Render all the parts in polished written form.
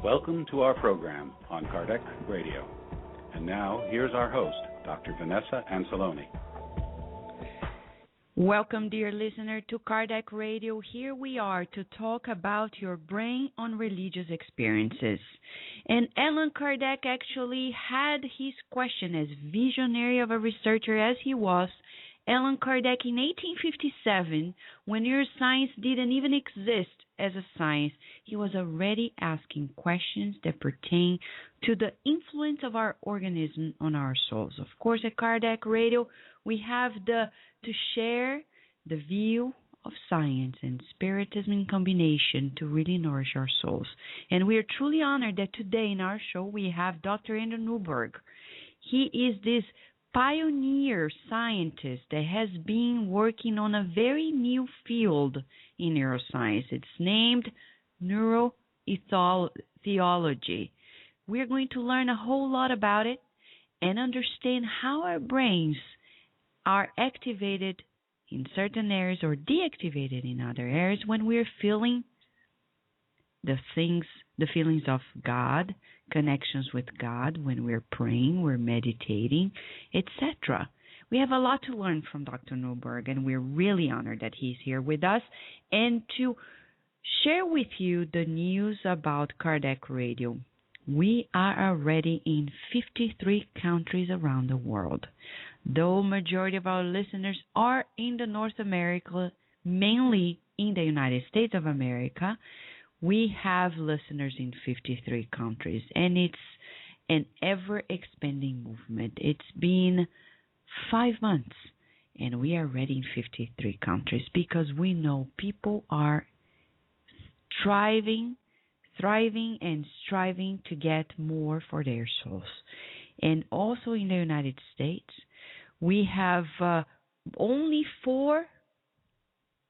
Welcome to our program on Kardec Radio. And now, here's our host, Dr. Vanessa Anceloni. Welcome, dear listener, to Kardec Radio. Here we are to talk about your brain on religious experiences. And Allan Kardec actually had his question, as visionary of a researcher as he was. Allan Kardec in 1857, when neuroscience didn't even exist as a science, he was already asking questions that pertain to the influence of our organism on our souls. Of course, at Kardec Radio, we have to share the view of science and spiritism in combination to really nourish our souls. And we are truly honored that today in our show we have Dr. Andrew Newberg. He is this pioneer scientist that has been working on a very new field in neuroscience. It's named neurotheology. We're going to learn a whole lot about it and understand how our brains are activated in certain areas or deactivated in other areas when we're feeling the feelings of God, connections with God, when we're praying, we're meditating, etc. We have a lot to learn from Dr. Newberg, and we're really honored that he's here with us and to share with you the news about Kardec Radio. We are already in 53 countries around the world. Though majority of our listeners are in the North America, mainly in the United States of America, we have listeners in 53 countries, and it's an ever-expanding movement. It's been 5 months, and we are already in 53 countries because we know people are thriving and striving to get more for their souls. And also in the United States, we have only 4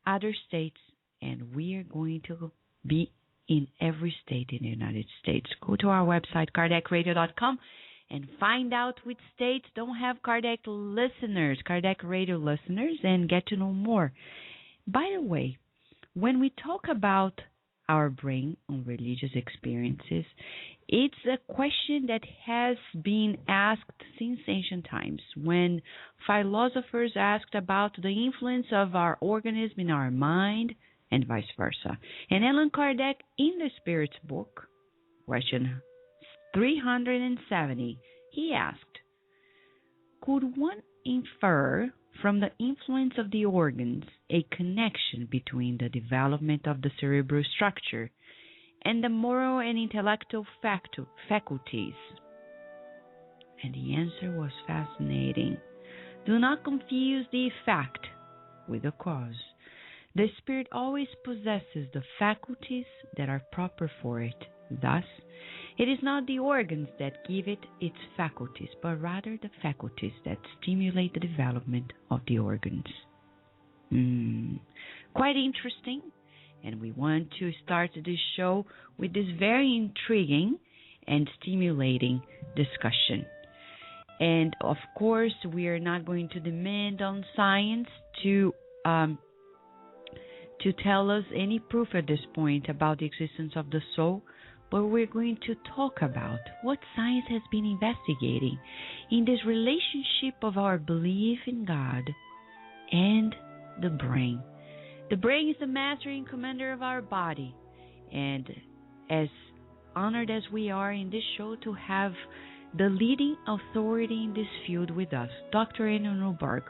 other states, and we are going to be in every state in the United States. Go to our website, KardecRadio.com, and find out which states don't have Kardec Radio listeners, and get to know more. By the way, when we talk about our brain on religious experiences, it's a question that has been asked since ancient times, when philosophers asked about the influence of our organism in our mind, and vice versa. And Allan Kardec, in the Spirit's book, question 370, he asked, could one infer from the influence of the organs a connection between the development of the cerebral structure and the moral and intellectual faculties? And the answer was fascinating. Do not confuse the effect with the cause. The spirit always possesses the faculties that are proper for it. Thus, it is not the organs that give it its faculties, but rather the faculties that stimulate the development of the organs. Quite interesting. And we want to start this show with this very intriguing and stimulating discussion. And of course, we are not going to demand on science to tell us any proof at this point about the existence of the soul, but we're going to talk about what science has been investigating in this relationship of our belief in God and the brain. The brain is the master and commander of our body, and as honored as we are in this show to have the leading authority in this field with us, Dr. Andrew Newberg.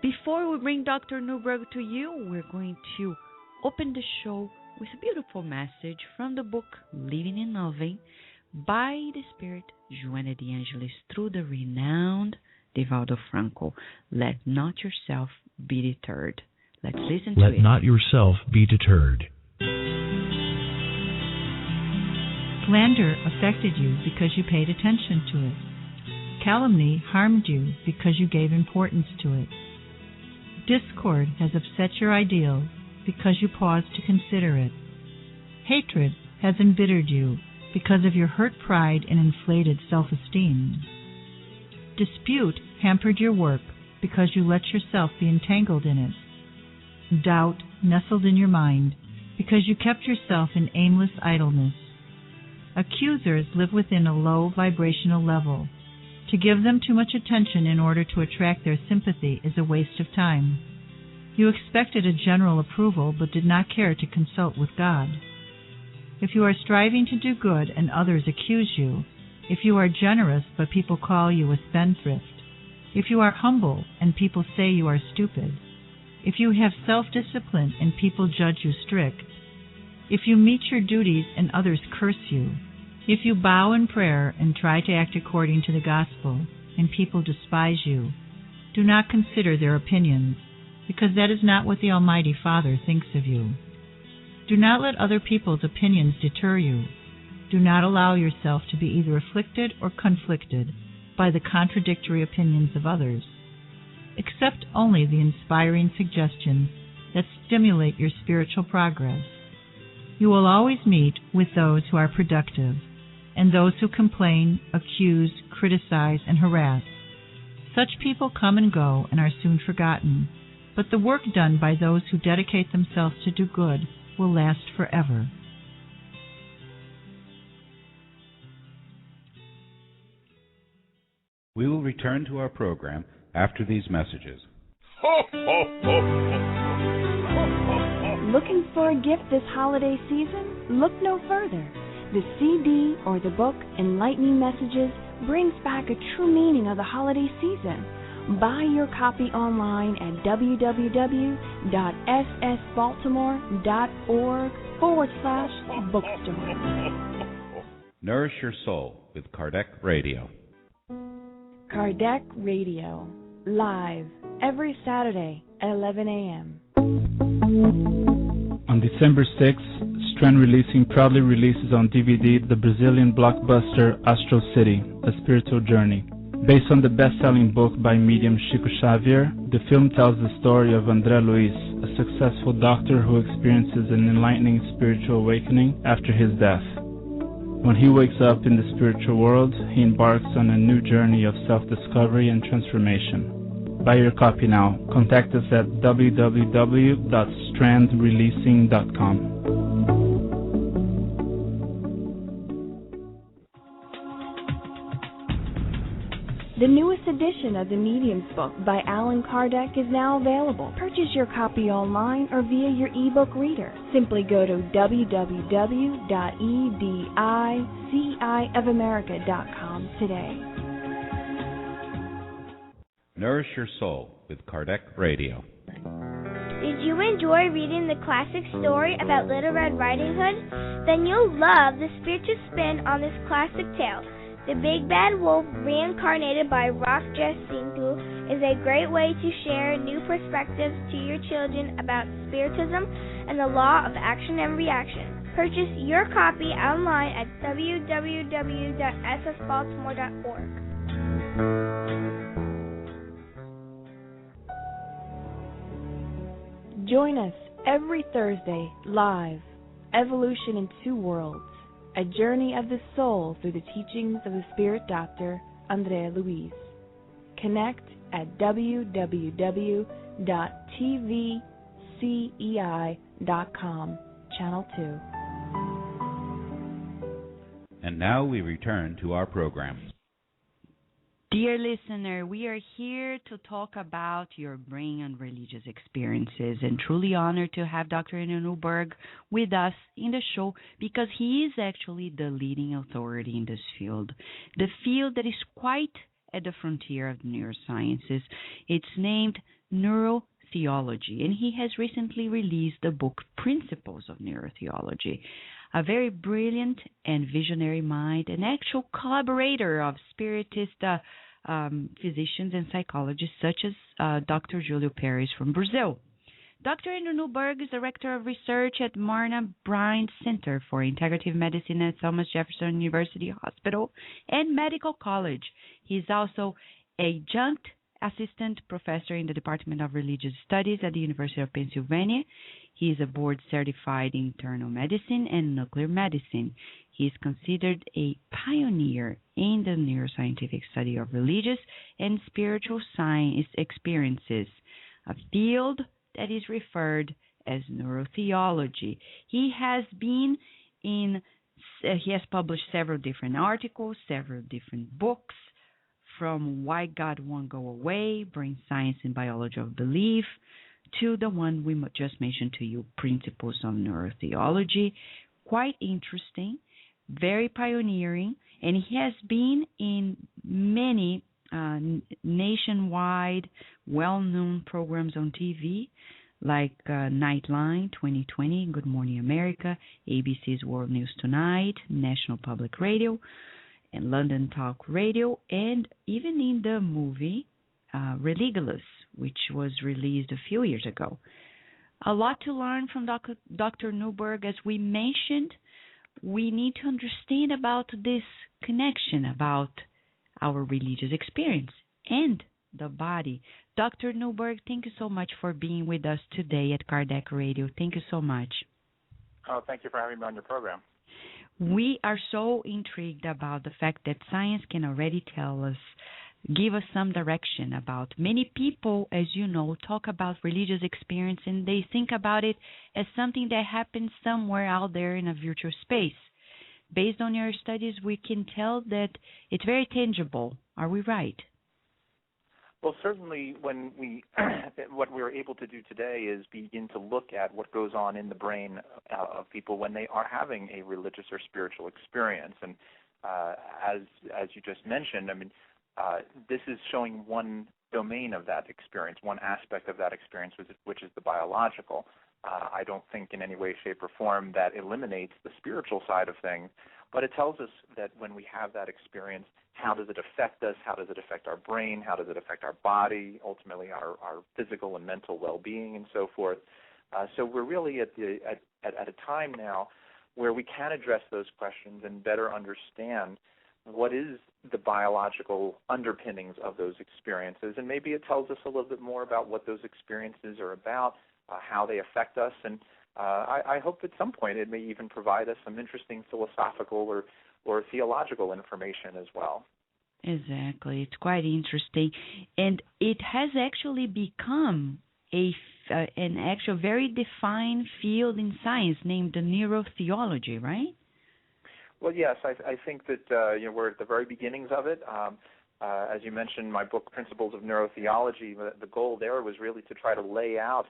Before we bring Dr. Newberg to you, we're going to open the show with a beautiful message from the book Living and Loving by the Spirit Joana de Angelis through the renowned Divaldo Franco. Let not yourself be deterred. Let's listen to it. Let not yourself be deterred. Slander affected you because you paid attention to it. Calumny harmed you because you gave importance to it. Discord has upset your ideals because you paused to consider it. Hatred has embittered you because of your hurt pride and inflated self-esteem. Dispute hampered your work because you let yourself be entangled in it. Doubt nestled in your mind because you kept yourself in aimless idleness. Accusers live within a low vibrational level. To give them too much attention in order to attract their sympathy is a waste of time. You expected a general approval but did not care to consult with God. If you are striving to do good and others accuse you, if you are generous but people call you a spendthrift, if you are humble and people say you are stupid, if you have self-discipline and people judge you strict, if you meet your duties and others curse you, if you bow in prayer and try to act according to the gospel and people despise you, do not consider their opinions, because that is not what the Almighty Father thinks of you. Do not let other people's opinions deter you. Do not allow yourself to be either afflicted or conflicted by the contradictory opinions of others. Accept only the inspiring suggestions that stimulate your spiritual progress. You will always meet with those who are productive and those who complain, accuse, criticize, and harass. Such people come and go and are soon forgotten, but the work done by those who dedicate themselves to do good will last forever. We will return to our program after these messages. Looking for a gift this holiday season? Look no further. The CD or the book Enlightening Messages brings back a true meaning of the holiday season. Buy your copy online at www.ssbaltimore.org/bookstore. Nourish Your Soul with Kardec Radio. Kardec Radio, live every Saturday at 11 a.m. On December 6th, Strand Releasing proudly releases on DVD the Brazilian blockbuster Astro City, A Spiritual Journey. Based on the best-selling book by medium Chico Xavier, the film tells the story of André Luiz, a successful doctor who experiences an enlightening spiritual awakening after his death. When he wakes up in the spiritual world, he embarks on a new journey of self-discovery and transformation. Buy your copy now. Contact us at www.strandreleasing.com. The newest edition of the Medium's book by Allan Kardec is now available. Purchase your copy online or via your ebook reader. Simply go to www.ediciofamerica.com today. Nourish Your Soul with Kardec Radio. Did you enjoy reading the classic story about Little Red Riding Hood? Then you'll love the spiritual spin on this classic tale. The Big Bad Wolf, reincarnated by Rock Jacinto, is a great way to share new perspectives to your children about spiritism and the law of action and reaction. Purchase your copy online at www.ssbaltimore.org. Join us every Thursday live, Evolution in Two Worlds, a journey of the soul through the teachings of the Spirit Doctor, André Luiz. Connect at www.tvcei.com, Channel 2. And now we return to our program. Dear listener, we are here to talk about your brain and religious experiences, and truly honored to have Dr. Newberg with us in the show because he is actually the leading authority in this field. The field that is quite at the frontier of neurosciences. It's named neurotheology, and he has recently released the book Principles of Neurotheology. A very brilliant and visionary mind, an actual collaborator of spiritist physicians and psychologists such as Dr. Júlio Pérez from Brazil. Dr. Newberg is Director of Research at Marna Bryant Center for Integrative Medicine at Thomas Jefferson University Hospital and Medical College. He is also adjunct assistant professor in the Department of Religious Studies at the University of Pennsylvania. He is a board-certified internal medicine and nuclear medicine. He is considered a pioneer in the neuroscientific study of religious and spiritual science experiences, a field that is referred as neurotheology. He has been in He has published several different articles, several different books, from Why God Won't Go Away, Brain Science and Biology of Belief, to the one we just mentioned to you, Principles of Neurotheology. Quite interesting, very pioneering, and he has been in many nationwide, well-known programs on TV, like Nightline 2020, Good Morning America, ABC's World News Tonight, National Public Radio, and London Talk Radio, and even in the movie Religulous, which was released a few years ago. A lot to learn from Dr. Newberg. As we mentioned, we need to understand about this connection about our religious experience and the body. Dr. Newberg, thank you so much for being with us today at Kardec Radio. Thank you so much. Oh, thank you for having me on your program. We are so intrigued about the fact that science can already tell us, give us some direction about. Many people, as you know, talk about religious experience and they think about it as something that happens somewhere out there in a virtual space. Based on your studies, we can tell that it's very tangible. Are we right? Well, certainly when what we're able to do today is begin to look at what goes on in the brain of people when they are having a religious or spiritual experience. And as you just mentioned, I mean, this is showing one domain of that experience, one aspect of that experience, which is the biological. I don't think in any way, shape, or form that eliminates the spiritual side of things, but it tells us that when we have that experience, how does it affect us? How does it affect our brain? How does it affect our body, ultimately our physical and mental well-being and so forth? So we're really at a time now where we can address those questions and better understand what is the biological underpinnings of those experiences, and maybe it tells us a little bit more about what those experiences are about, how they affect us, and I hope at some point it may even provide us some interesting philosophical or theological information as well. Exactly. It's quite interesting. And it has actually become an actual very defined field in science named the neurotheology, right? Well, yes, I think that we're at the very beginnings of it. As you mentioned, my book, Principles of Neurotheology, the goal there was really to try to lay out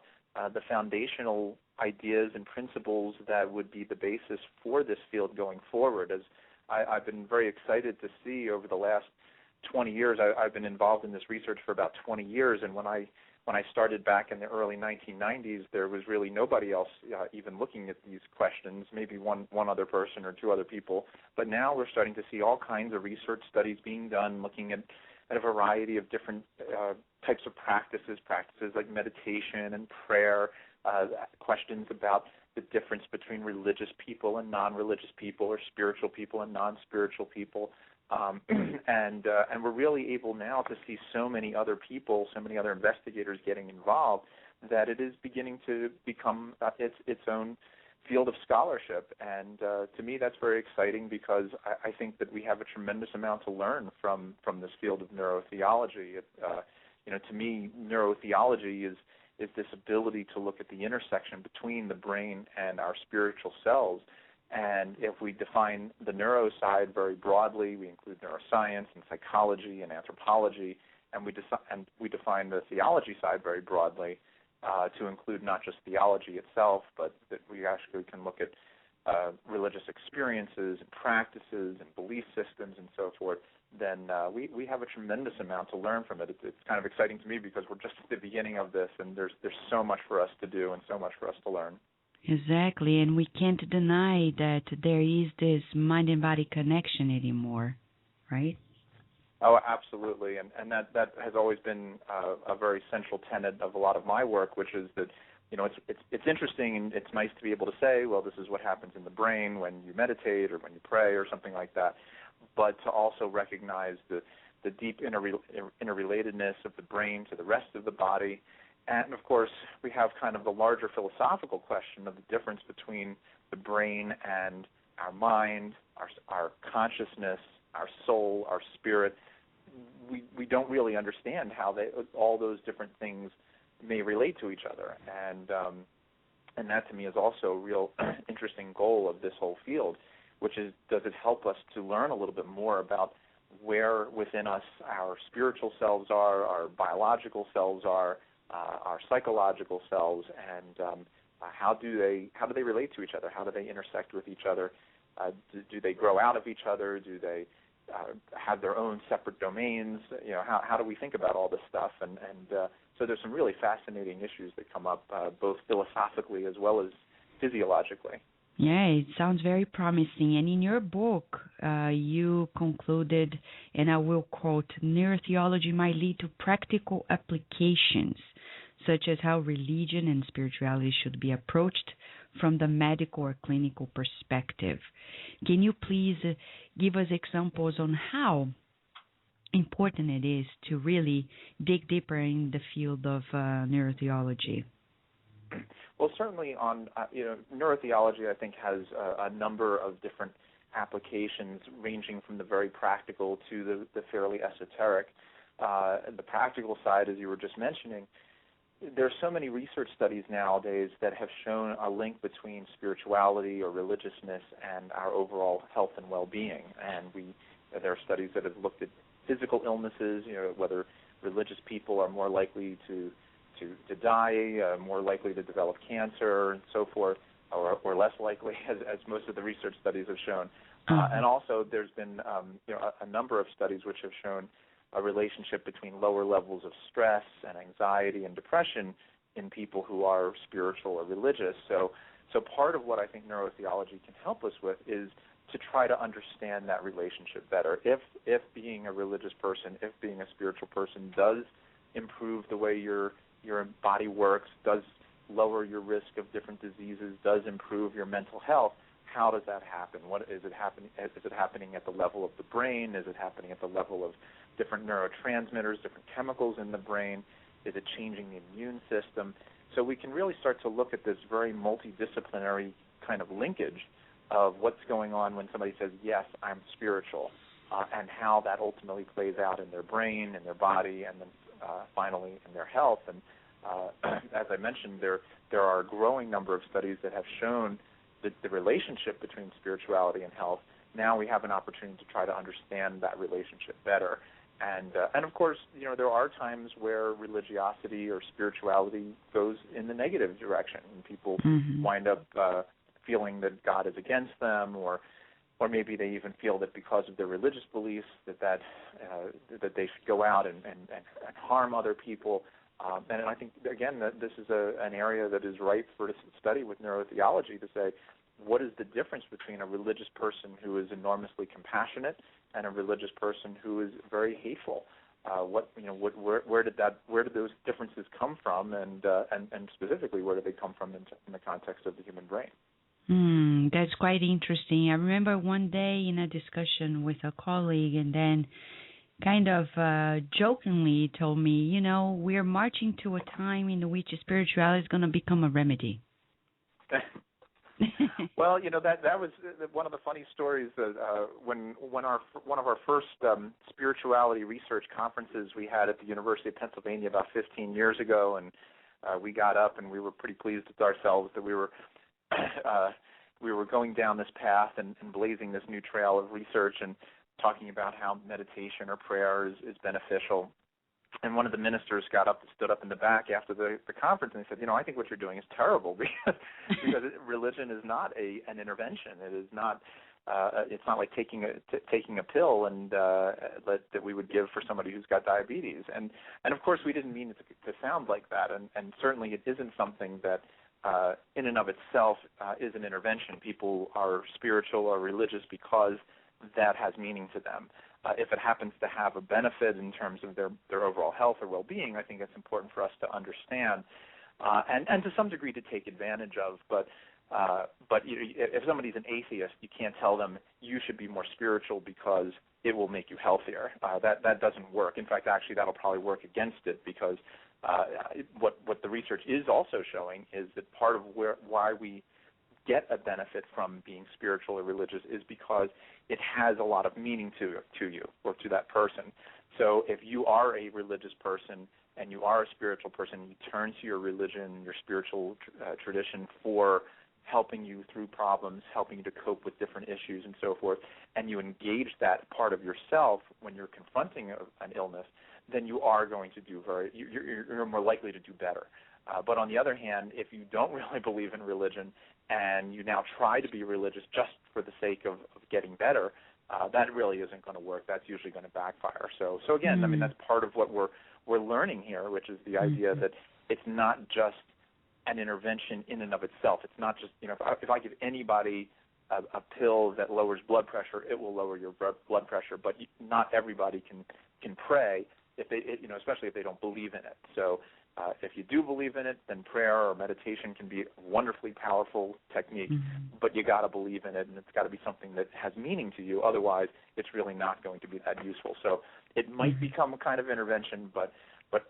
the foundational ideas and principles that would be the basis for this field going forward. As I've been very excited to see over the last 20 years, I've been involved in this research for about 20 years, and when I started back in the early 1990s, there was really nobody else even looking at these questions, maybe one other person or two other people. But now we're starting to see all kinds of research studies being done, looking at a variety of different types of practices like meditation and prayer, questions about the difference between religious people and non-religious people, or spiritual people and non-spiritual people. And we're really able now to see so many other people, so many other investigators getting involved, that it is beginning to become its own field of scholarship. And to me, that's very exciting, because I think that we have a tremendous amount to learn from this field of neurotheology. To me, neurotheology is this ability to look at the intersection between the brain and our spiritual selves. And if we define the neuro side very broadly, we include neuroscience and psychology and anthropology, and we define the theology side very broadly to include not just theology itself, but that we actually can look at religious experiences and practices and belief systems and so forth, then we have a tremendous amount to learn from it. It's kind of exciting to me, because we're just at the beginning of this, and there's so much for us to do and so much for us to learn. Exactly, and we can't deny that there is this mind and body connection anymore, right? Oh, absolutely, and that has always been a very central tenet of a lot of my work, which is that it's interesting and it's nice to be able to say, well, this is what happens in the brain when you meditate or when you pray or something like that, but to also recognize the deep interrelatedness of the brain to the rest of the body. And, of course, we have kind of the larger philosophical question of the difference between the brain and our mind, our consciousness, our soul, our spirit. We don't really understand how all those different things may relate to each other. And that, to me, is also a real interesting goal of this whole field, does it help us to learn a little bit more about where within us our spiritual selves are, our biological selves are, our psychological selves, and how do they relate to each other? How do they intersect with each other? Do they grow out of each other? Do they have their own separate domains? How do we think about all this stuff? And so there's some really fascinating issues that come up, both philosophically as well as physiologically. Yeah, it sounds very promising. And in your book, you concluded, and I will quote, neurotheology might lead to practical applications, such as how religion and spirituality should be approached from the medical or clinical perspective. Can you please give us examples on how important it is to really dig deeper in the field of neurotheology? Well, certainly on neurotheology, I think has a number of different applications, ranging from the very practical to the fairly esoteric. The practical side, as you were just mentioning, there are so many research studies nowadays that have shown a link between spirituality or religiousness and our overall health and well-being. And there are studies that have looked at physical illnesses, whether religious people are more likely to die, more likely to develop cancer, and so forth, or less likely, as most of the research studies have shown. And also, there's been a number of studies which have shown a relationship between lower levels of stress and anxiety and depression in people who are spiritual or religious. So part of what I think neurotheology can help us with is to try to understand that relationship better. If being a religious person, if being a spiritual person does improve the way your body works, does lower your risk of different diseases, does improve your mental health, how does that happen? What is it happening? Is it happening at the level of the brain? Is it happening at the level of different neurotransmitters, different chemicals in the brain? Is it changing the immune system? So we can really start to look at this very multidisciplinary kind of linkage of what's going on when somebody says, yes, I'm spiritual, and how that ultimately plays out in their brain, in their body, and then finally in their health. And as I mentioned, there are a growing number of studies that have shown the relationship between spirituality and health. Now we have an opportunity to try to understand that relationship better. And of course, there are times where religiosity or spirituality goes in the negative direction, and people wind up feeling that God is against them, or maybe they even feel that because of their religious beliefs that they should go out and harm other people. And I think, again, that this is an area that is ripe for study with neurotheology, to say, what is the difference between a religious person who is enormously compassionate and a religious person who is very hateful? Where did those differences come from, and specifically, where do they come from in the context of the human brain? That's quite interesting. I remember one day in a discussion with a colleague, and then kind of jokingly told me, we're marching to a time in which spirituality is going to become a remedy. Well, that was one of the funny stories that when one of our first spirituality research conferences we had at the University of Pennsylvania about 15 years ago, and we got up and we were pretty pleased with ourselves that we were going down this path and blazing this new trail of research and talking about how meditation or prayer is beneficial. And one of the ministers stood up in the back after the conference, and he said, I think what you're doing is terrible because religion is not an intervention. It is not. It's not like taking a pill and that we would give for somebody who's got diabetes. And of course we didn't mean it to sound like that. And certainly it isn't something that in and of itself is an intervention. People are spiritual or religious because that has meaning to them. If it happens to have a benefit in terms of their overall health or well-being, I think it's important for us to understand and to some degree to take advantage of. But if somebody's an atheist, you can't tell them you should be more spiritual because it will make you healthier. That doesn't work. In fact, actually, that'll probably work against it, because what the research is also showing is that part of why we get a benefit from being spiritual or religious is because it has a lot of meaning to you or to that person. So if you are a religious person and you are a spiritual person, you turn to your religion, your spiritual tradition for helping you through problems, helping you to cope with different issues and so forth, and you engage that part of yourself when you're confronting an illness, then you are going to do you're more likely to do better. But on the other hand, if you don't really believe in religion and you now try to be religious just for the sake of getting better, that really isn't going to work. That's usually going to backfire. So again, I mean, that's part of what we're learning here, which is the idea that it's not just an intervention in and of itself. It's not just, if I give anybody a pill that lowers blood pressure, it will lower your blood pressure. But not everybody can pray, especially if they don't believe in it. So if you do believe in it, then prayer or meditation can be a wonderfully powerful technique, but you got to believe in it, and it's got to be something that has meaning to you. Otherwise, it's really not going to be that useful. So it might become a kind of intervention, but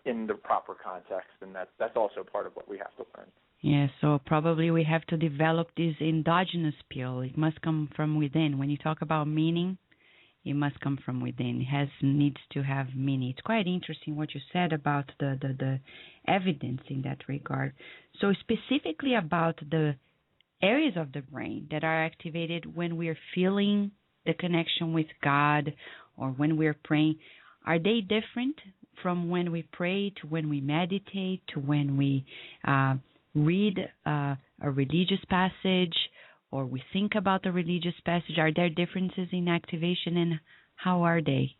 in the proper context, and that's also part of what we have to learn. Yeah, so probably we have to develop this endogenous pill. It must come from within. When you talk about meaning, it must come from within. It needs to have meaning. It's quite interesting what you said about the evidence in that regard. So specifically about the areas of the brain that are activated when we're feeling the connection with God or when we're praying, are they different from when we pray to when we meditate to when we read a religious passage or we think about a religious passage? Are there differences in activation, and how are they?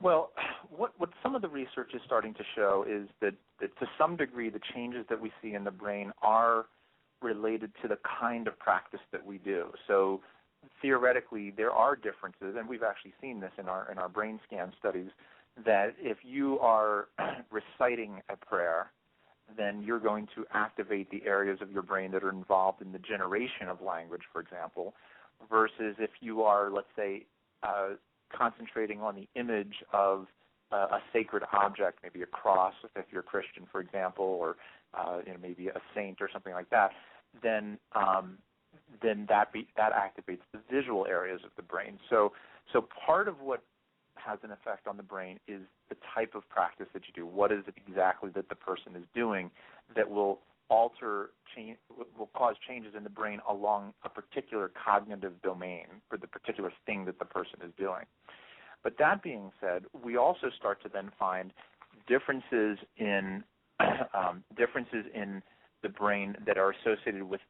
Well, what some of the research is starting to show is that to some degree the changes that we see in the brain are related to the kind of practice that we do. So theoretically there are differences, and we've actually seen this in our brain scan studies, that if you are reciting a prayer, then you're going to activate the areas of your brain that are involved in the generation of language, for example, versus if you are, let's say, concentrating on the image of a sacred object, maybe a cross, if you're a Christian, for example, or maybe a saint or something like that, then that activates the visual areas of the brain. So part of what has an effect on the brain is the type of practice that you do. What is it exactly that the person is doing that will will cause changes in the brain along a particular cognitive domain for the particular thing that the person is doing. But that being said, we also start to then find differences in the brain that are associated with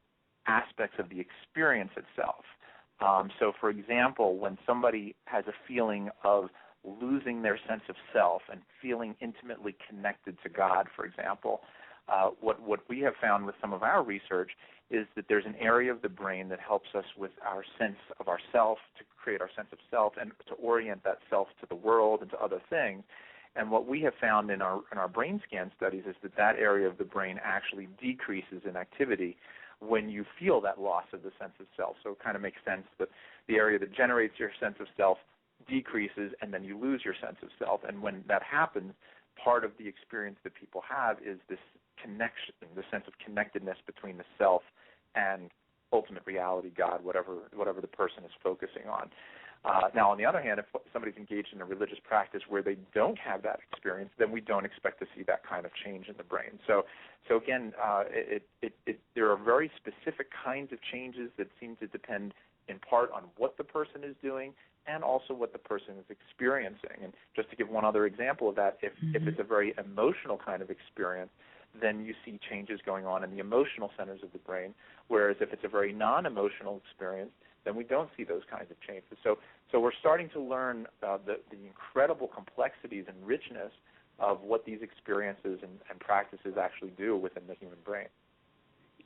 aspects of the experience itself. So, for example, when somebody has a feeling of losing their sense of self and feeling intimately connected to God, for example, what we have found with some of our research is that there's an area of the brain that helps us with our sense of ourself, to create our sense of self and to orient that self to the world and to other things. And what we have found in our brain scan studies is that area of the brain actually decreases in activity when you feel that loss of the sense of self. So it kind of makes sense that the area that generates your sense of self decreases and then you lose your sense of self. And when that happens, part of the experience that people have is this connection, the sense of connectedness between the self and ultimate reality, God, whatever the person is focusing on. Now, on the other hand, if somebody's engaged in a religious practice where they don't have that experience, then we don't expect to see that kind of change in the brain. So again, there are very specific kinds of changes that seem to depend in part on what the person is doing and also what the person is experiencing. And just to give one other example of that, if it's a very emotional kind of experience, then you see changes going on in the emotional centers of the brain, whereas if it's a very non-emotional experience, then we don't see those kinds of changes. So we're starting to learn the incredible complexities and richness of what these experiences and practices actually do within the human brain.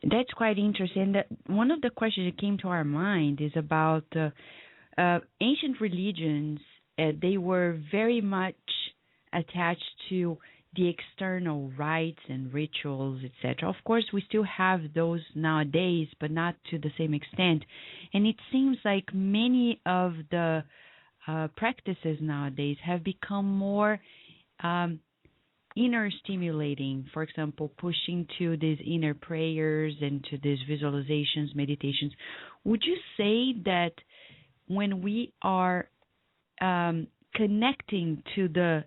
That's quite interesting. One of the questions that came to our mind is about ancient religions. They were very much attached to the external rites and rituals, etc. Of course, we still have those nowadays, but not to the same extent. And it seems like many of the practices nowadays have become more inner stimulating. For example, pushing to these inner prayers and to these visualizations, meditations. Would you say that when we are connecting to the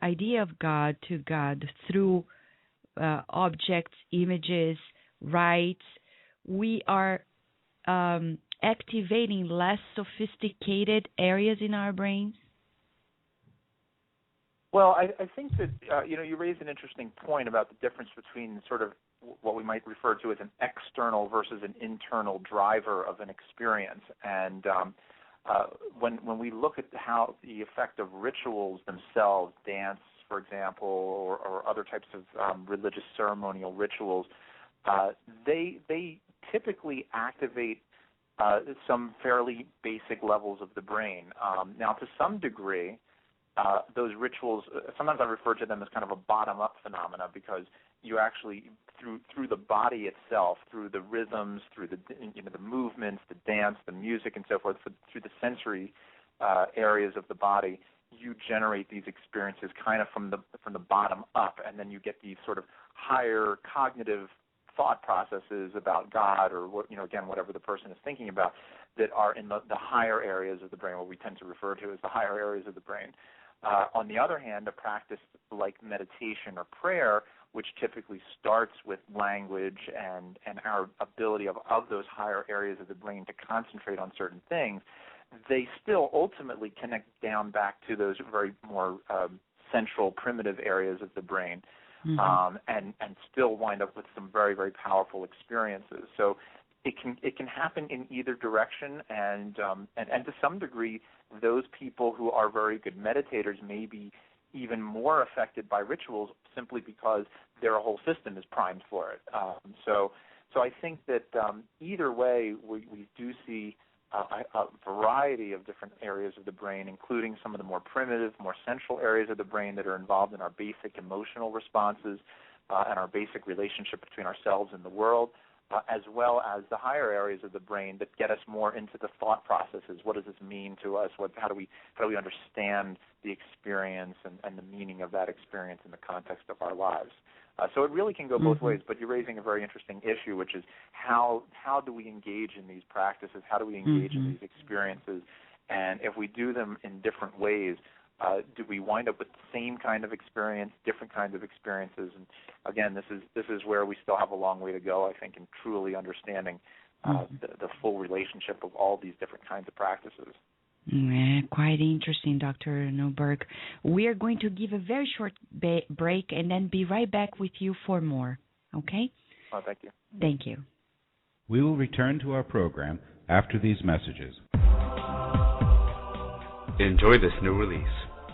idea of God, to God through objects, images, rites, we are activating less sophisticated areas in our brains? Well, I think that you raised an interesting point about the difference between sort of what we might refer to as an external versus an internal driver of an experience. And when we look at how the effect of rituals themselves, dance, for example, or other types of religious ceremonial rituals, they typically activate some fairly basic levels of the brain. Now, to some degree, those rituals, sometimes I refer to them as kind of a bottom-up phenomena, because you actually, through the body itself, through the rhythms, through the movements, the dance, the music, and so forth, through the sensory areas of the body, you generate these experiences kind of from the bottom up, and then you get these sort of higher cognitive thought processes about God, or again, whatever the person is thinking about, that are in the higher areas of the brain, what we tend to refer to as the higher areas of the brain. On the other hand, a practice like meditation or prayer, which typically starts with language and our ability of those higher areas of the brain to concentrate on certain things, they still ultimately connect down back to those very more central, primitive areas of the brain, and still wind up with some very, very powerful experiences. So it can happen in either direction, and to some degree, those people who are very good meditators may be even more affected by rituals simply because their whole system is primed for it. So I think that either way, we do see a variety of different areas of the brain, including some of the more primitive, more central areas of the brain that are involved in our basic emotional responses and our basic relationship between ourselves and the world, as well as the higher areas of the brain that get us more into the thought processes. What does this mean to us? How do we understand the experience and the meaning of that experience in the context of our lives? So it really can go both ways, but you're raising a very interesting issue, which is how do we engage in these practices? How do we engage in these experiences? And if we do them in different ways, do we wind up with the same kind of experience, different kinds of experiences? And again, this is where we still have a long way to go, I think, in truly understanding the full relationship of all these different kinds of practices. Quite interesting, Dr. Newberg. We are going to give a very short break and then be right back with you for more. Okay? Oh, thank you. Thank you. We will return to our program after these messages. Enjoy this new release.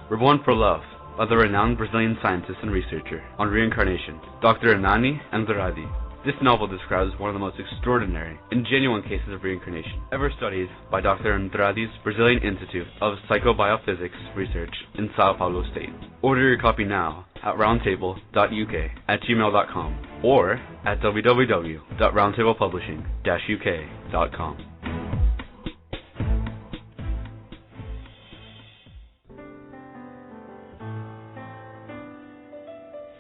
We're Born for Love by the renowned Brazilian scientist and researcher on reincarnation, Dr. Hernani Andrade. This novel describes one of the most extraordinary and genuine cases of reincarnation ever studied by Dr. Andrade's Brazilian Institute of Psychobiophysics Research in Sao Paulo State. Order your copy now at roundtable.uk@gmail.com or at www.roundtablepublishing-uk.com.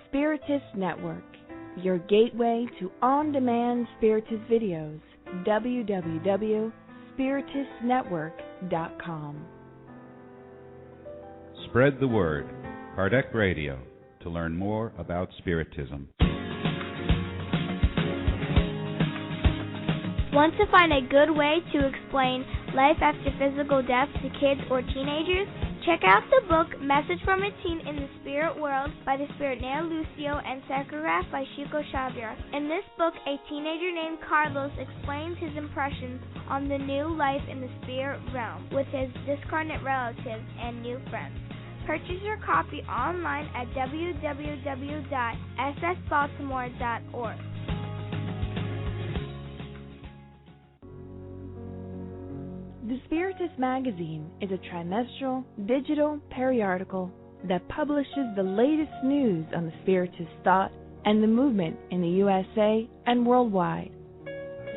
Spiritist Network, your gateway to on-demand Spiritist videos. www.spiritistnetwork.com. Spread the word. Kardec Radio, to learn more about Spiritism. Want to find a good way to explain life after physical death to kids or teenagers? Check out the book Message from a Teen in the Spirit World by the Spirit Neo Lucio and Psychograph by Chico Xavier. In this book, a teenager named Carlos explains his impressions on the new life in the spirit realm with his discarnate relatives and new friends. Purchase your copy online at www.ssbaltimore.org. The Spiritist Magazine is a trimestral, digital periodical that publishes the latest news on the Spiritist thought and the movement in the USA and worldwide.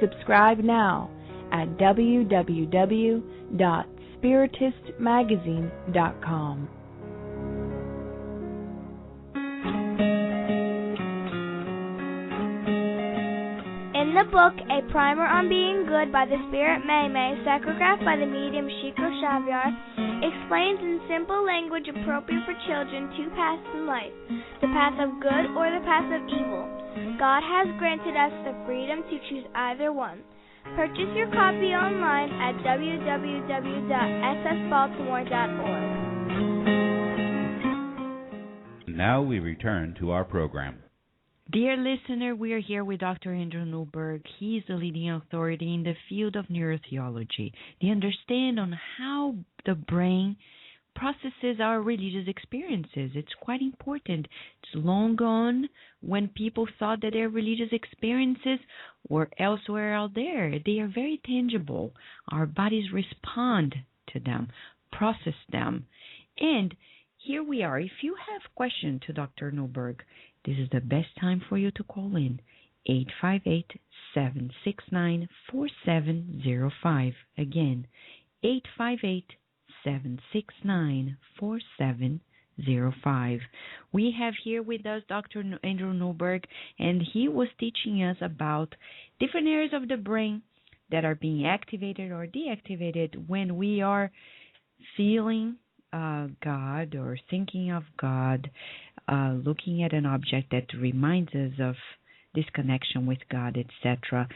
Subscribe now at www.spiritistmagazine.com. In the book, A Primer on Being Good by the Spirit May, psychographed by the medium Chico Xavier, explains in simple language appropriate for children two paths in life, the path of good or the path of evil. God has granted us the freedom to choose either one. Purchase your copy online at www.ssbaltimore.org. Now we return to our program. Dear listener, we are here with Dr. Andrew Newberg. He is the leading authority in the field of neurotheology, the understanding on how the brain processes our religious experiences. It's quite important. It's long gone when people thought that their religious experiences were elsewhere out there. They are very tangible. Our bodies respond to them, process them. And here we are. If you have questions to Dr. Newberg, this is the best time for you to call in. 858-769-4705. Again, 858-769-4705. We have here with us Dr. Andrew Newberg, and he was teaching us about different areas of the brain that are being activated or deactivated when we are feeling God or thinking of God, looking at an object that reminds us of this connection with God, etc.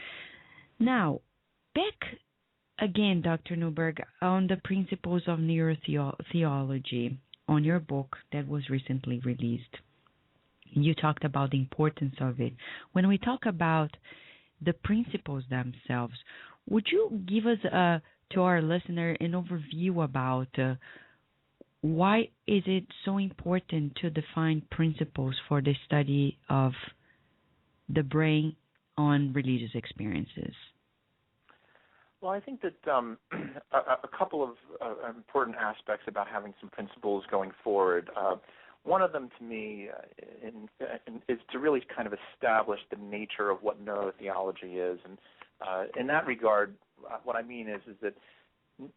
Now, back again, Dr. Newberg, on the principles of neurotheology, on your book that was recently released. You talked about the importance of it. When we talk about the principles themselves, would you give us, to our listener, an overview about why is it so important to define principles for the study of the brain on religious experiences? Well, I think that a couple of important aspects about having some principles going forward. One of them, to me, is to really kind of establish the nature of what neurotheology is. And in that regard, what I mean is that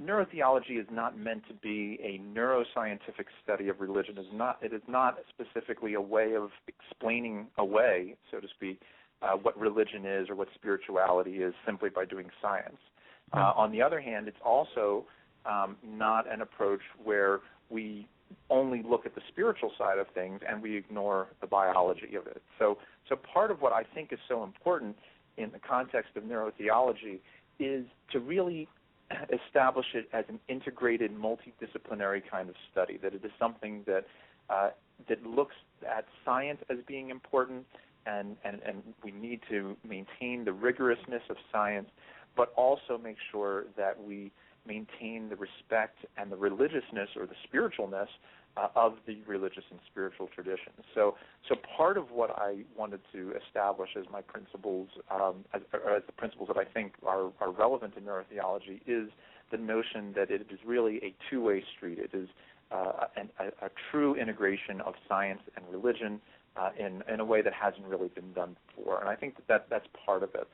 neurotheology is not meant to be a neuroscientific study of religion. It is not specifically a way of explaining away, so to speak, what religion is or what spirituality is simply by doing science. On the other hand, it's also not an approach where we only look at the spiritual side of things and we ignore the biology of it. So part of what I think is so important in the context of neurotheology is to really establish it as an integrated, multidisciplinary kind of study, that it is something that looks at science as being important, and we need to maintain the rigorousness of science, but also make sure that we maintain the respect and the religiousness or the spiritualness of the religious and spiritual traditions. So part of what I wanted to establish as my principles, as the principles that I think are relevant in neurotheology, is the notion that it is really a two-way street. It is a true integration of science and religion in a way that hasn't really been done before. And I think that's part of it.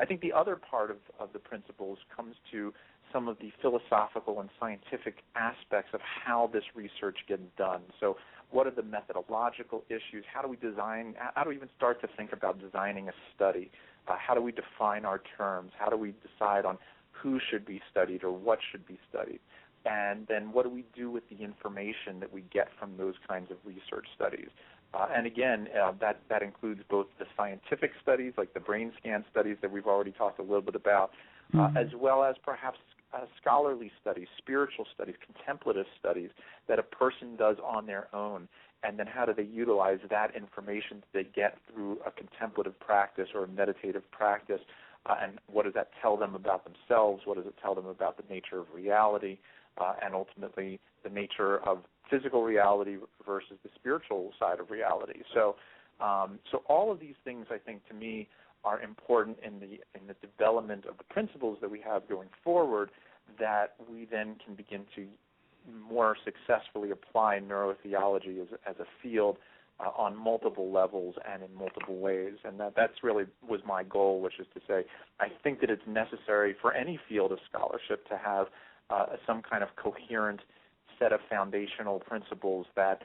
I think the other part of the principles comes to some of the philosophical and scientific aspects of how this research gets done. So what are the methodological issues? How do we even start to think about designing a study? How do we define our terms? How do we decide on who should be studied or what should be studied? And then what do we do with the information that we get from those kinds of research studies? And again, that includes both the scientific studies, like the brain scan studies that we've already talked a little bit about, as well as perhaps scholarly studies, spiritual studies, contemplative studies that a person does on their own, and then how do they utilize that information that they get through a contemplative practice or a meditative practice, and what does that tell them about themselves, what does it tell them about the nature of reality, and ultimately the nature of physical reality versus the spiritual side of reality. So all of these things, I think, to me, are important in the development of the principles that we have going forward, that we then can begin to more successfully apply neurotheology as a field on multiple levels and in multiple ways. And that's really was my goal, which is to say I think that it's necessary for any field of scholarship to have some kind of coherent set of foundational principles that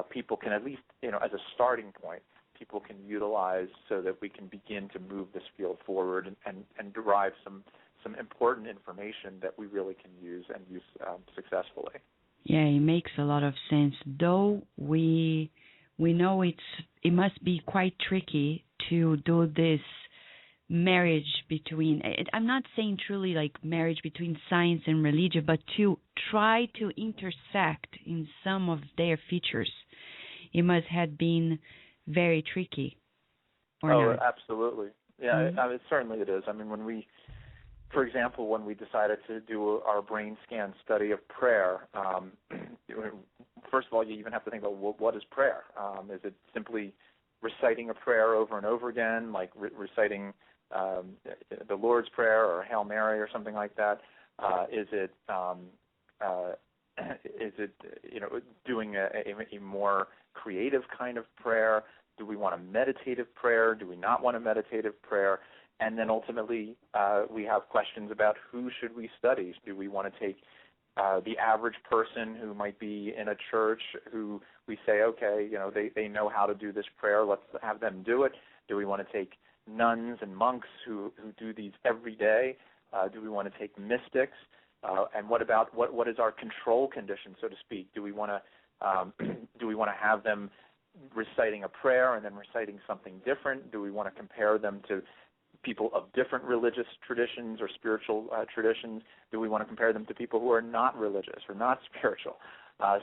people can at least, as a starting point, people can utilize so that we can begin to move this field forward and derive some important information that we really can use and use successfully. Yeah, it makes a lot of sense. Though we we know it must be quite tricky to do this marriage between, I'm not saying truly like marriage between science and religion, but to try to intersect in some of their features. It must have been very tricky, or not? Absolutely. Yeah, certainly it is. I mean, for example, when we decided to do our brain scan study of prayer, first of all, you even have to think about what is prayer. Is it simply reciting a prayer over and over again, like reciting the Lord's Prayer or Hail Mary or something like that? Is it doing a more creative kind of prayer? Do we want a meditative prayer? Do we not want a meditative prayer? And then ultimately, we have questions about who should we study. Do we want to take the average person who might be in a church who we say, okay, they know how to do this prayer, let's have them do it? Do we want to take nuns and monks who do these every day? Do we want to take mystics? And what about what is our control condition, so to speak? Do we want to have them reciting a prayer and then reciting something different? Do we want to compare them to people of different religious traditions or spiritual traditions? Do we want to compare them to people who are not religious or not spiritual?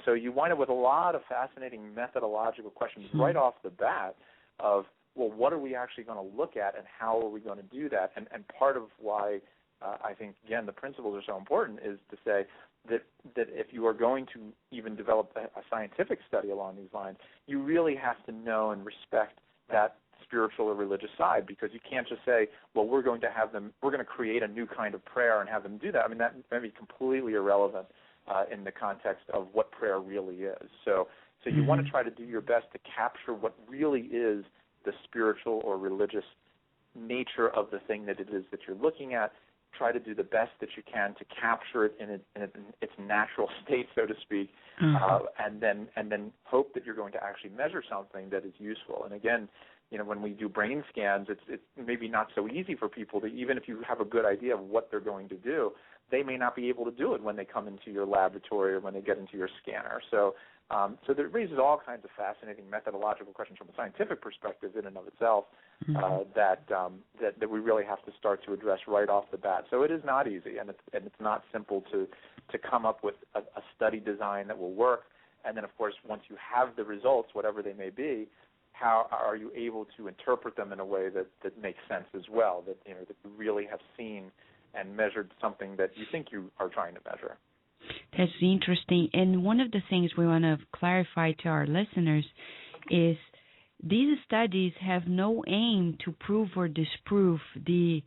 So you wind up with a lot of fascinating methodological questions right off the bat of, well, what are we actually going to look at and how are we going to do that? And part of why I think, again, the principles are so important is to say that if you are going to even develop a scientific study along these lines, you really have to know and respect that spiritual or religious side, because you can't just say, well, we're going to create a new kind of prayer and have them do that. I mean, that may be completely irrelevant in the context of what prayer really is. So you want to try to do your best to capture what really is the spiritual or religious nature of the thing that it is that you're looking at. Try to do the best that you can to capture it in its natural state, so to speak, and then hope that you're going to actually measure something that is useful. And again, when we do brain scans, it's maybe not so easy for people to, even if you have a good idea of what they're going to do, they may not be able to do it when they come into your laboratory or when they get into your scanner. So that raises all kinds of fascinating methodological questions from a scientific perspective in and of itself that we really have to start to address right off the bat. So it is not easy, and it's not simple to come up with a study design that will work. And then, of course, once you have the results, whatever they may be, how are you able to interpret them in a way that makes sense as well, that you really have seen and measured something that you think you are trying to measure. That's interesting. And one of the things we want to clarify to our listeners is these studies have no aim to prove or disprove the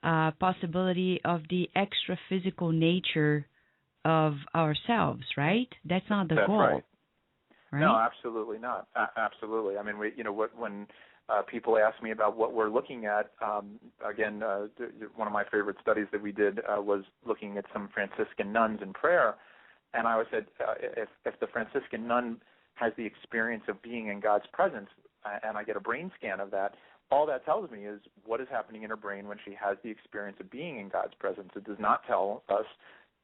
possibility of the extra physical nature of ourselves, right? That's not the goal. Right. Right? No, absolutely not. Absolutely. I mean, when people ask me about what we're looking at, again, one of my favorite studies that we did was looking at some Franciscan nuns in prayer, and I always said, if the Franciscan nun has the experience of being in God's presence, and I get a brain scan of that, all that tells me is what is happening in her brain when she has the experience of being in God's presence. It does not tell us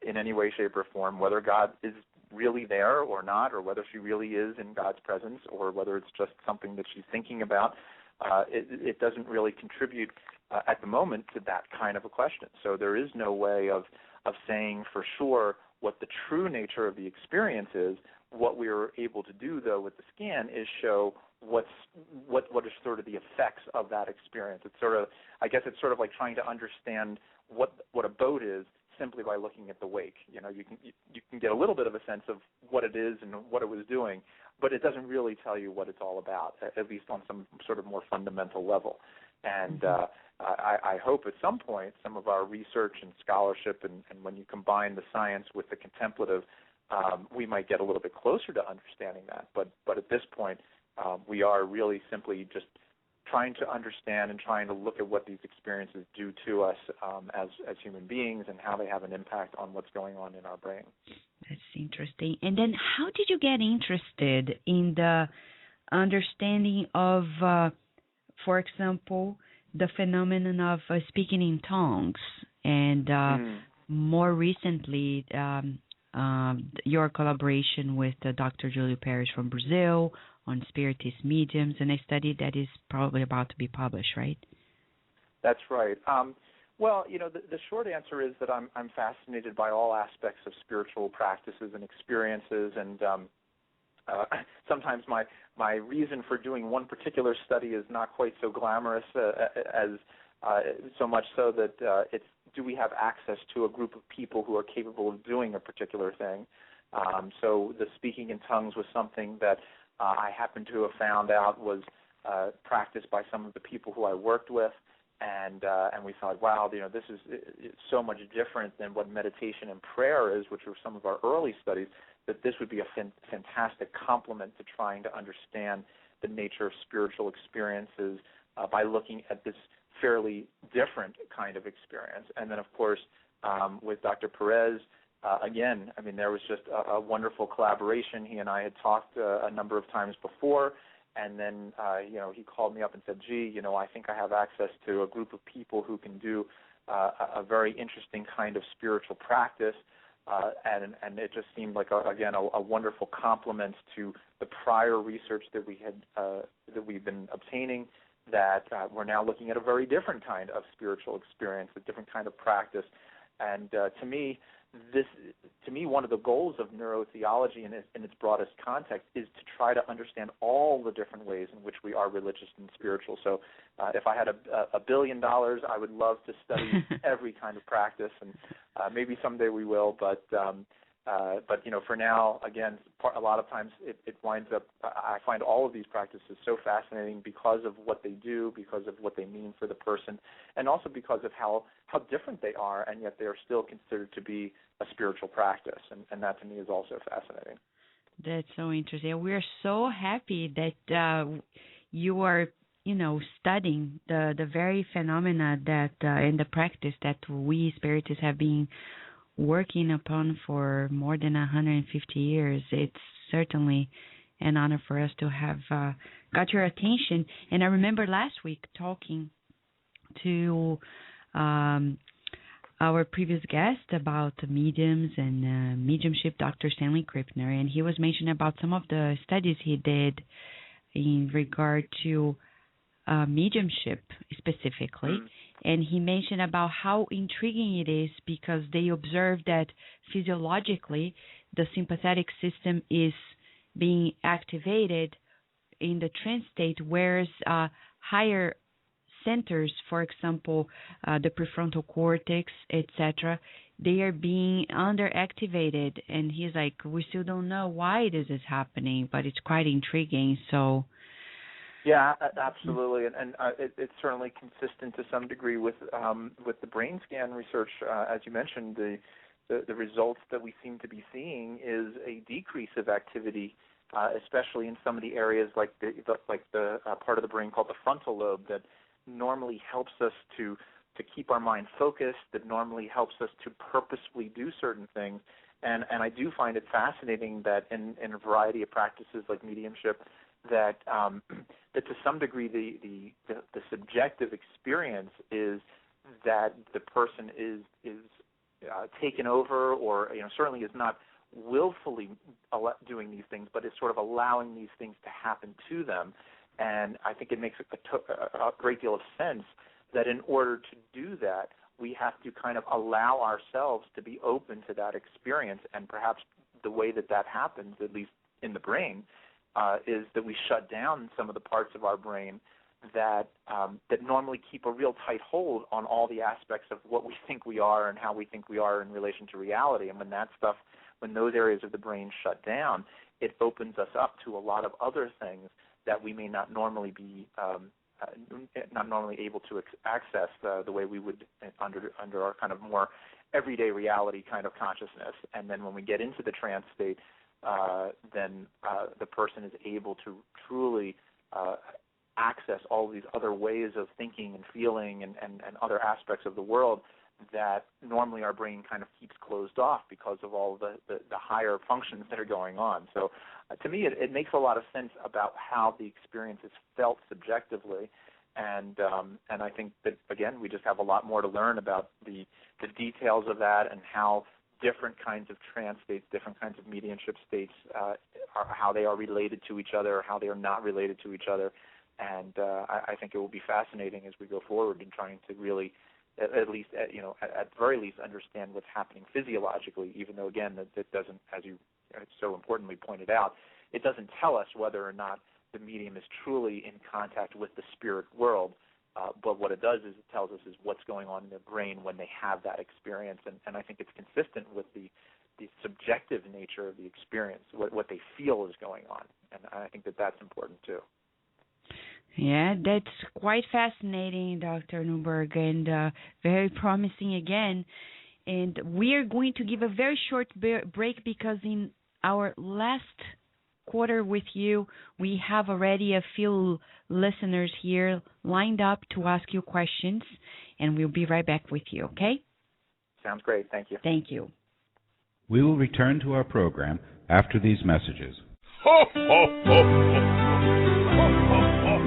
in any way, shape, or form whether God is really there or not, or whether she really is in God's presence, or whether it's just something that she's thinking about. It doesn't really contribute at the moment to that kind of a question. So there is no way of saying for sure what the true nature of the experience is. What we are able to do, though, with the scan is show what is sort of the effects of that experience. It's sort of, I guess it's sort of like trying to understand what a boat is simply by looking at the wake. You can get a little bit of a sense of what it is and what it was doing, but it doesn't really tell you what it's all about, at least on some sort of more fundamental level. And I hope at some point some of our research and scholarship, and when you combine the science with the contemplative, we might get a little bit closer to understanding that. But at this point, we are really simply just trying to understand and trying to look at what these experiences do to us as human beings and how they have an impact on what's going on in our brain. That's interesting. And then how did you get interested in the understanding of, for example, the phenomenon of speaking in tongues and more recently your collaboration with Dr. Julio Perez from Brazil on spiritist mediums, and a study that is probably about to be published, right? That's right. Well, the short answer is that I'm fascinated by all aspects of spiritual practices and experiences, and sometimes my reason for doing one particular study is not quite so glamorous as so much so that it's, do we have access to a group of people who are capable of doing a particular thing? So the speaking in tongues was something that I happened to have found out was practiced by some of the people who I worked with, and we thought, wow, this is so much different than what meditation and prayer is, which were some of our early studies, that this would be a fantastic complement to trying to understand the nature of spiritual experiences by looking at this fairly different kind of experience. And then, of course, with Dr. Perez, again, I mean, there was just a wonderful collaboration. He and I had talked a number of times before, and then, he called me up and said, gee, I think I have access to a group of people who can do a very interesting kind of spiritual practice. And it just seemed like, a wonderful complement to the prior research that we've been obtaining, that we're now looking at a very different kind of spiritual experience, a different kind of practice. And to me, one of the goals of neurotheology in its broadest context is to try to understand all the different ways in which we are religious and spiritual. So if I had $1 billion, I would love to study every kind of practice, and maybe someday we will, but for now, again, a lot of times it winds up, I find all of these practices so fascinating because of what they do, because of what they mean for the person, and also because of how different they are, and yet they are still considered to be a spiritual practice, and that to me is also fascinating. That's so interesting. We're so happy that you are, studying the very phenomena that in the practice that we spiritists have been working upon for more than 150 years. It's certainly an honor for us to have got your attention. And I remember last week talking to our previous guest about mediums and mediumship, Dr. Stanley Krippner, and he was mentioning about some of the studies he did in regard to mediumship specifically. And he mentioned about how intriguing it is because they observed that physiologically the sympathetic system is being activated in the trance state, whereas higher centers, for example, the prefrontal cortex, etc., they are being underactivated. And he's like, we still don't know why this is happening, but it's quite intriguing. So. Yeah, absolutely, and it's certainly consistent to some degree with the brain scan research. As you mentioned, the results that we seem to be seeing is a decrease of activity, especially in some of the areas like the part of the brain called the frontal lobe that normally helps us to keep our mind focused, that normally helps us to purposefully do certain things. And I do find it fascinating that in a variety of practices like mediumship, that to some degree the subjective experience is that the person is taken over, or certainly is not willfully doing these things, but is sort of allowing these things to happen to them. And I think it makes a great deal of sense that in order to do that, we have to kind of allow ourselves to be open to that experience. And perhaps the way that happens, at least in the brain, is that we shut down some of the parts of our brain that normally keep a real tight hold on all the aspects of what we think we are and how we think we are in relation to reality. And when those areas of the brain shut down, it opens us up to a lot of other things that we may not normally be able to access the way we would under our kind of more everyday reality kind of consciousness. And then when we get into the trance state, then the person is able to truly access all these other ways of thinking and feeling and other aspects of the world that normally our brain kind of keeps closed off because of all the higher functions that are going on. So to me, it makes a lot of sense about how the experience is felt subjectively. And I think that, again, we just have a lot more to learn about the details of that and how different kinds of trance states, different kinds of mediumship states, how they are related to each other, or how they are not related to each other. And I think it will be fascinating as we go forward in trying to really, at very least, understand what's happening physiologically. Even though, again, that doesn't, as you so importantly pointed out, it doesn't tell us whether or not the medium is truly in contact with the spirit world. But what it does is it tells us is what's going on in their brain when they have that experience. And I think it's consistent with the subjective nature of the experience, what they feel is going on. And I think that's important too. Yeah, that's quite fascinating, Dr. Newberg, and very promising again. And we are going to give a very short break because in our last quarter with you, we have already a few listeners here lined up to ask you questions, and we'll be right back with you, okay? Sounds great. Thank you. Thank you. We will return to our program after these messages.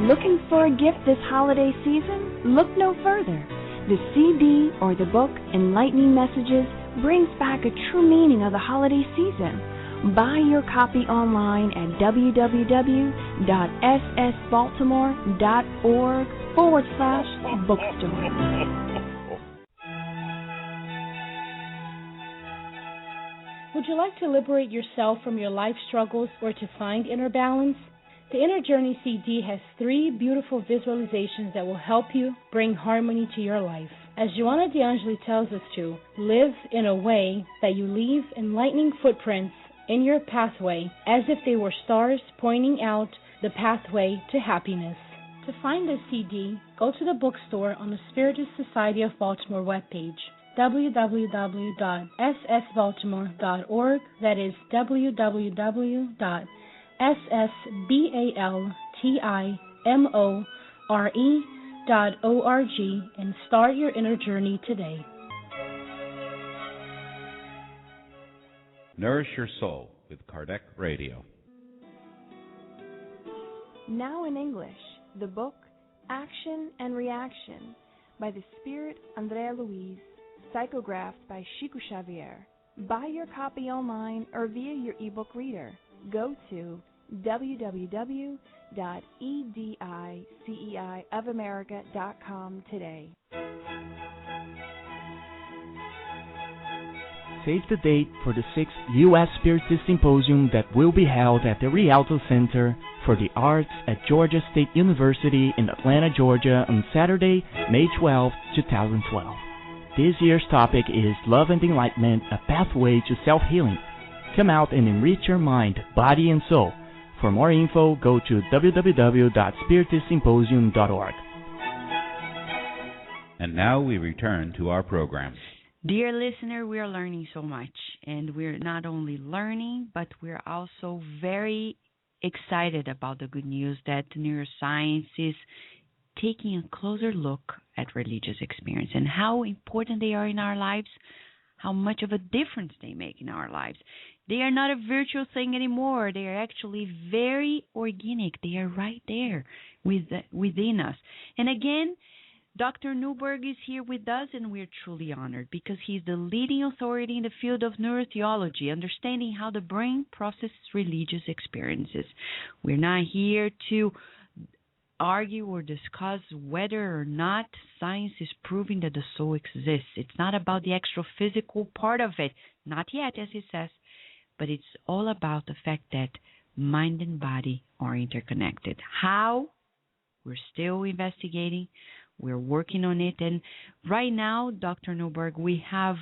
Looking for a gift this holiday season? Look no further. The CD or the book Enlightening Messages brings back a true meaning of the holiday season. Buy your copy online at www.ssbaltimore.org/bookstore. Would you like to liberate yourself from your life struggles or to find inner balance? The Inner Journey CD has 3 beautiful visualizations that will help you bring harmony to your life. As Joanna DeAngeli tells us to, live in a way that you leave enlightening footprints in your pathway as if they were stars pointing out the pathway to happiness. To find this CD, go to the bookstore on the Spiritist Society of Baltimore webpage, www.ssbaltimore.org. That is www.ssbaltimore.org, and start your inner journey today. Nourish Your Soul with Kardec Radio. Now in English, the book Action and Reaction by the Spirit Andrea Louise, psychographed by Chico Xavier. Buy your copy online or via your ebook reader. Go to www.ediceiofamerica.com today. Save the date for the 6th U.S. Spiritist Symposium that will be held at the Rialto Center for the Arts at Georgia State University in Atlanta, Georgia on Saturday, May 12, 2012. This year's topic is Love and Enlightenment, a Pathway to Self-Healing. Come out and enrich your mind, body, and soul. For more info, go to www.spiritistsymposium.org. And now we return to our program. Dear listener, we are learning so much, and we're not only learning, but we're also very excited about the good news that neuroscience is taking a closer look at religious experience and how important they are in our lives, how much of a difference they make in our lives. They are not a virtual thing anymore. They are actually very organic. They are right there within us. And again, Dr. Newberg is here with us, and we're truly honored because he's the leading authority in the field of neurotheology, understanding how the brain processes religious experiences. We're not here to argue or discuss whether or not science is proving that the soul exists. It's not about the extra-physical part of it, not yet, as he says, but it's all about the fact that mind and body are interconnected. How? We're still investigating. We're working on it. And right now, Dr. Newberg, we have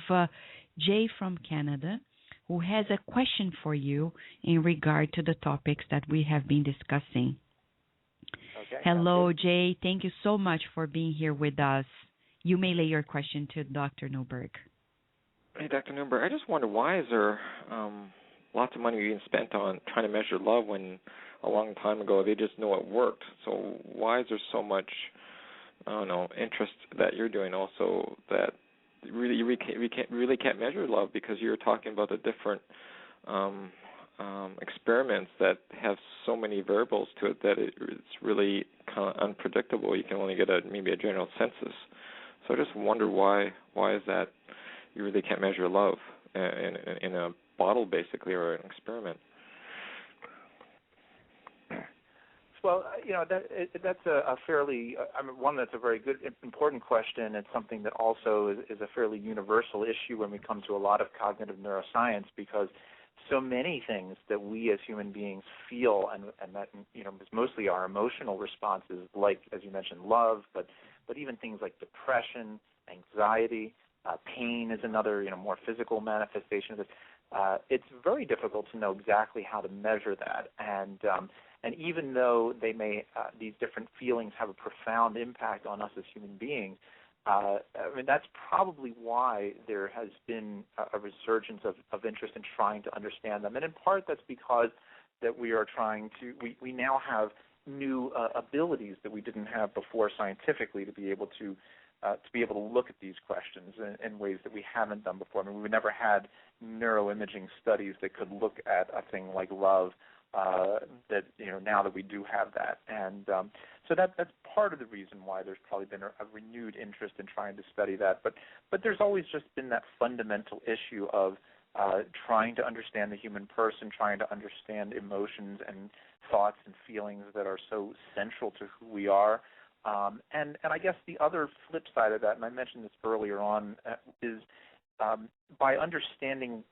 Jay from Canada who has a question for you in regard to the topics that we have been discussing. Okay. Hello, Jay. Thank you so much for being here with us. You may lay your question to Dr. Newberg. Hey, Dr. Newberg, I just wonder, why is there lots of money being spent on trying to measure love when a long time ago they just know it worked? So why is there so much interest that you're doing also that really can't measure love, because you're talking about the different experiments that have so many variables to it that it's really kind of unpredictable. You can only get maybe a general census. So I just wonder why is that you really can't measure love, in a bottle, basically, or an experiment? Well, that's a fairly, one that's a very good, important question. It's something that also is a fairly universal issue when we come to a lot of cognitive neuroscience, because so many things that we as human beings feel, and that is mostly our emotional responses, like, as you mentioned, love, but even things like depression, anxiety, pain is another more physical manifestation of it. It's very difficult to know exactly how to measure that, and even though they may these different feelings have a profound impact on us as human beings, that's probably why there has been a resurgence of interest in trying to understand them. And in part, that's because that we are trying to, we now have new abilities that we didn't have before scientifically to be able to look at these questions in ways that we haven't done before. We never had neuroimaging studies that could look at a thing like love. That now that we do have that, and so that's part of the reason why there's probably been a renewed interest in trying to study that. But there's always just been that fundamental issue of trying to understand the human person, trying to understand emotions and thoughts and feelings that are so central to who we are. And I guess the other flip side of that, and I mentioned this earlier on, is by understanding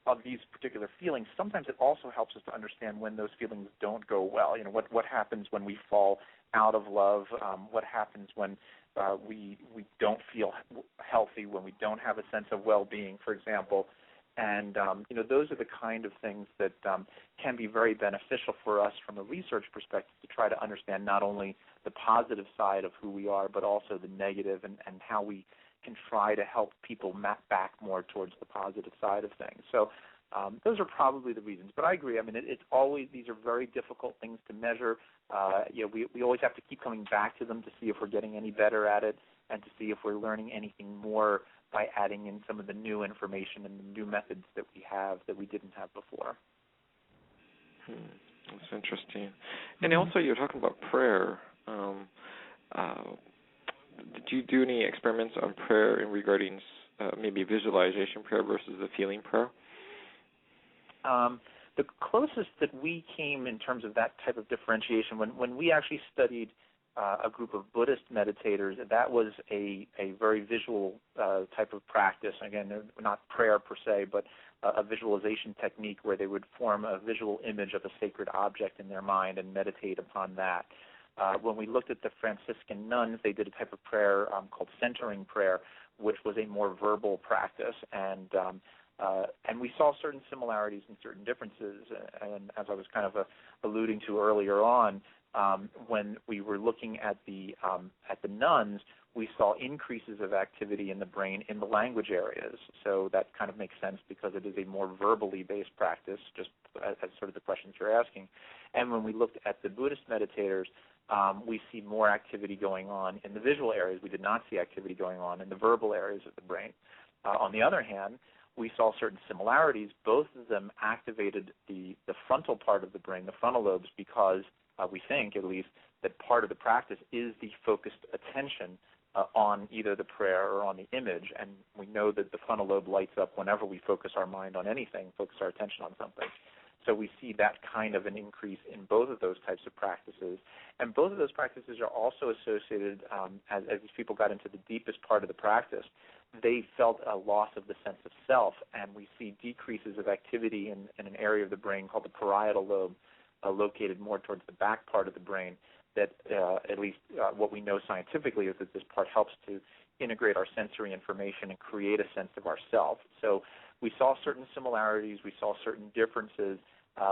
of these particular feelings, sometimes it also helps us to understand when those feelings don't go well. What happens when we fall out of love, what happens when we don't feel healthy, when we don't have a sense of well-being, for example. And, those are the kind of things that can be very beneficial for us from a research perspective to try to understand not only the positive side of who we are, but also the negative, and how we can try to help people map back more towards the positive side of things. So those are probably the reasons. But I agree. It's always, these are very difficult things to measure. We always have to keep coming back to them to see if we're getting any better at it, and to see if we're learning anything more by adding in some of the new information and the new methods that we have that we didn't have before. That's interesting. And also, you're talking about prayer. Did you do any experiments on prayer in regarding maybe visualization prayer versus the feeling prayer? The closest that we came in terms of that type of differentiation, when we actually studied a group of Buddhist meditators, that was a very visual type of practice. Again, not prayer per se, but a visualization technique where they would form a visual image of a sacred object in their mind and meditate upon that. When we looked at the Franciscan nuns, they did a type of prayer called centering prayer, which was a more verbal practice, and we saw certain similarities and certain differences. And as I was kind of alluding to earlier on, when we were looking at the nuns, we saw increases of activity in the brain in the language areas. So that kind of makes sense because it is a more verbally based practice, just as sort of the questions you're asking. And when we looked at the Buddhist meditators, we see more activity going on in the visual areas. We did not see activity going on in the verbal areas of the brain. On the other hand, we saw certain similarities. Both of them activated the frontal part of the brain, the frontal lobes, because we think, at least, that part of the practice is the focused attention on either the prayer or on the image. And we know that the frontal lobe lights up whenever we focus our mind on anything, focus our attention on something. So we see that kind of an increase in both of those types of practices. And both of those practices are also associated, as these people got into the deepest part of the practice, they felt a loss of the sense of self, and we see decreases of activity in an area of the brain called the parietal lobe, located more towards the back part of the brain, that at least what we know scientifically is that this part helps to integrate our sensory information and create a sense of ourself. So we saw certain similarities, we saw certain differences,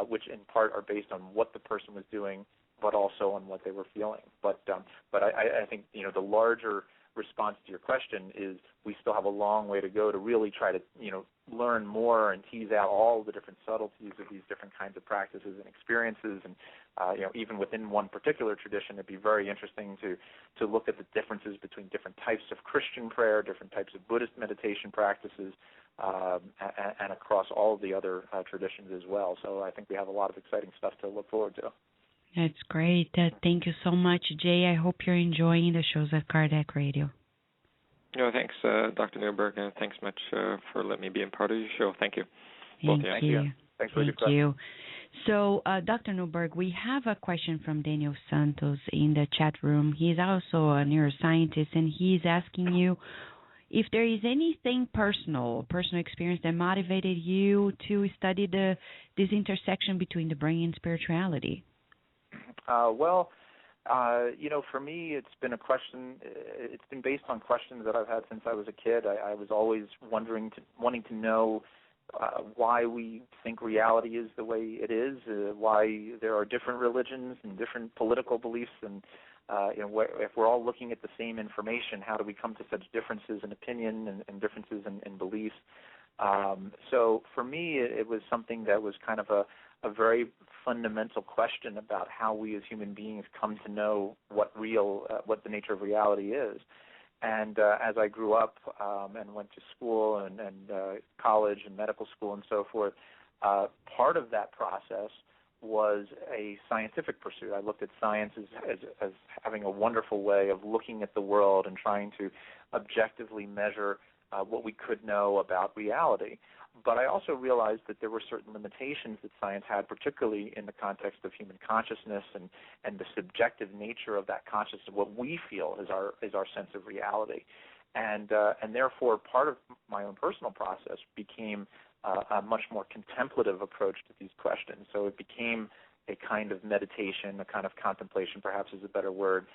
which in part are based on what the person was doing, but also on what they were feeling. But I think the larger response to your question is we still have a long way to go to really try to learn more and tease out all the different subtleties of these different kinds of practices and experiences. And even within one particular tradition, it'd be very interesting to look at the differences between different types of Christian prayer, different types of Buddhist meditation practices, and across all of the other traditions as well. So I think we have a lot of exciting stuff to look forward to. That's great. Thank you so much, Jay. I hope you're enjoying the shows at Kardec Radio. Thanks, Dr. Newberg, and thanks much for letting me be a part of your show. Thank you. Thank you. Thanks for Thank you. So, Dr. Newberg, we have a question from Daniel Santos in the chat room. He's also a neuroscientist, and he's asking you if there is anything personal experience that motivated you to study this intersection between the brain and spirituality. For me, it's been a question. It's been based on questions that I've had since I was a kid. I was always wanting to know why we think reality is the way it is, why there are different religions and different political beliefs, and if we're all looking at the same information, how do we come to such differences in opinion and differences in beliefs? So for me, it was something that was kind of a very fundamental question about how we as human beings come to know what the nature of reality is. And as I grew up and went to school and college and medical school and so forth, part of that process was a scientific pursuit. I looked at science as having a wonderful way of looking at the world and trying to objectively measure what we could know about reality. But I also realized that there were certain limitations that science had, particularly in the context of human consciousness and the subjective nature of that consciousness, what we feel is our sense of reality. And therefore, part of my own personal process became a much more contemplative approach to these questions. So it became a kind of meditation, a kind of contemplation, perhaps is a better word,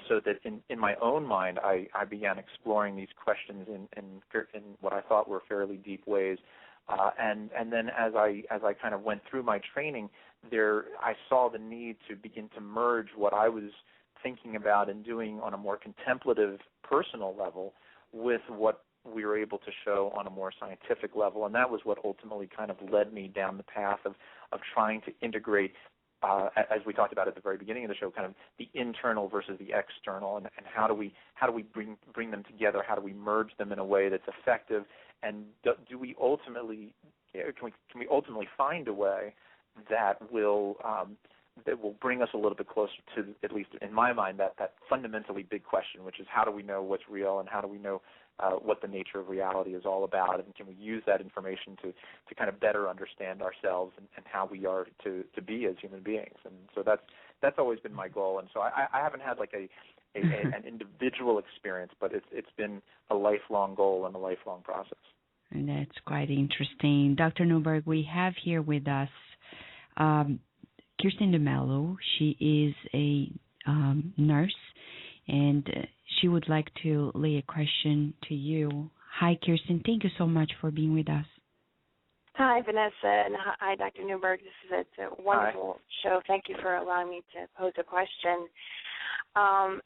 so that in my own mind, I began exploring these questions in what I thought were fairly deep ways. And then as I kind of went through my training, I saw the need to begin to merge what I was thinking about and doing on a more contemplative, personal level with what we were able to show on a more scientific level. And that was what ultimately kind of led me down the path of trying to integrate, as we talked about at the very beginning of the show, kind of the internal versus the external, and how do we bring them together? How do we merge them in a way that's effective? And do we ultimately can we ultimately find a way that will bring us a little bit closer to, at least in my mind, that fundamentally big question, which is how do we know what's real and how do we know what the nature of reality is all about, and can we use that information to kind of better understand ourselves and how we are to be as human beings. And so that's always been my goal. And so I haven't had like an individual experience, but it's been a lifelong goal and a lifelong process. And that's quite interesting. Dr. Newberg, we have here with us Kirsten DeMello. She is a nurse, and she would like to lay a question to you. Hi, Kirsten. Thank you so much for being with us. Hi, Vanessa, and hi, Dr. Newberg. It's a wonderful show. Thank you for allowing me to pose a question.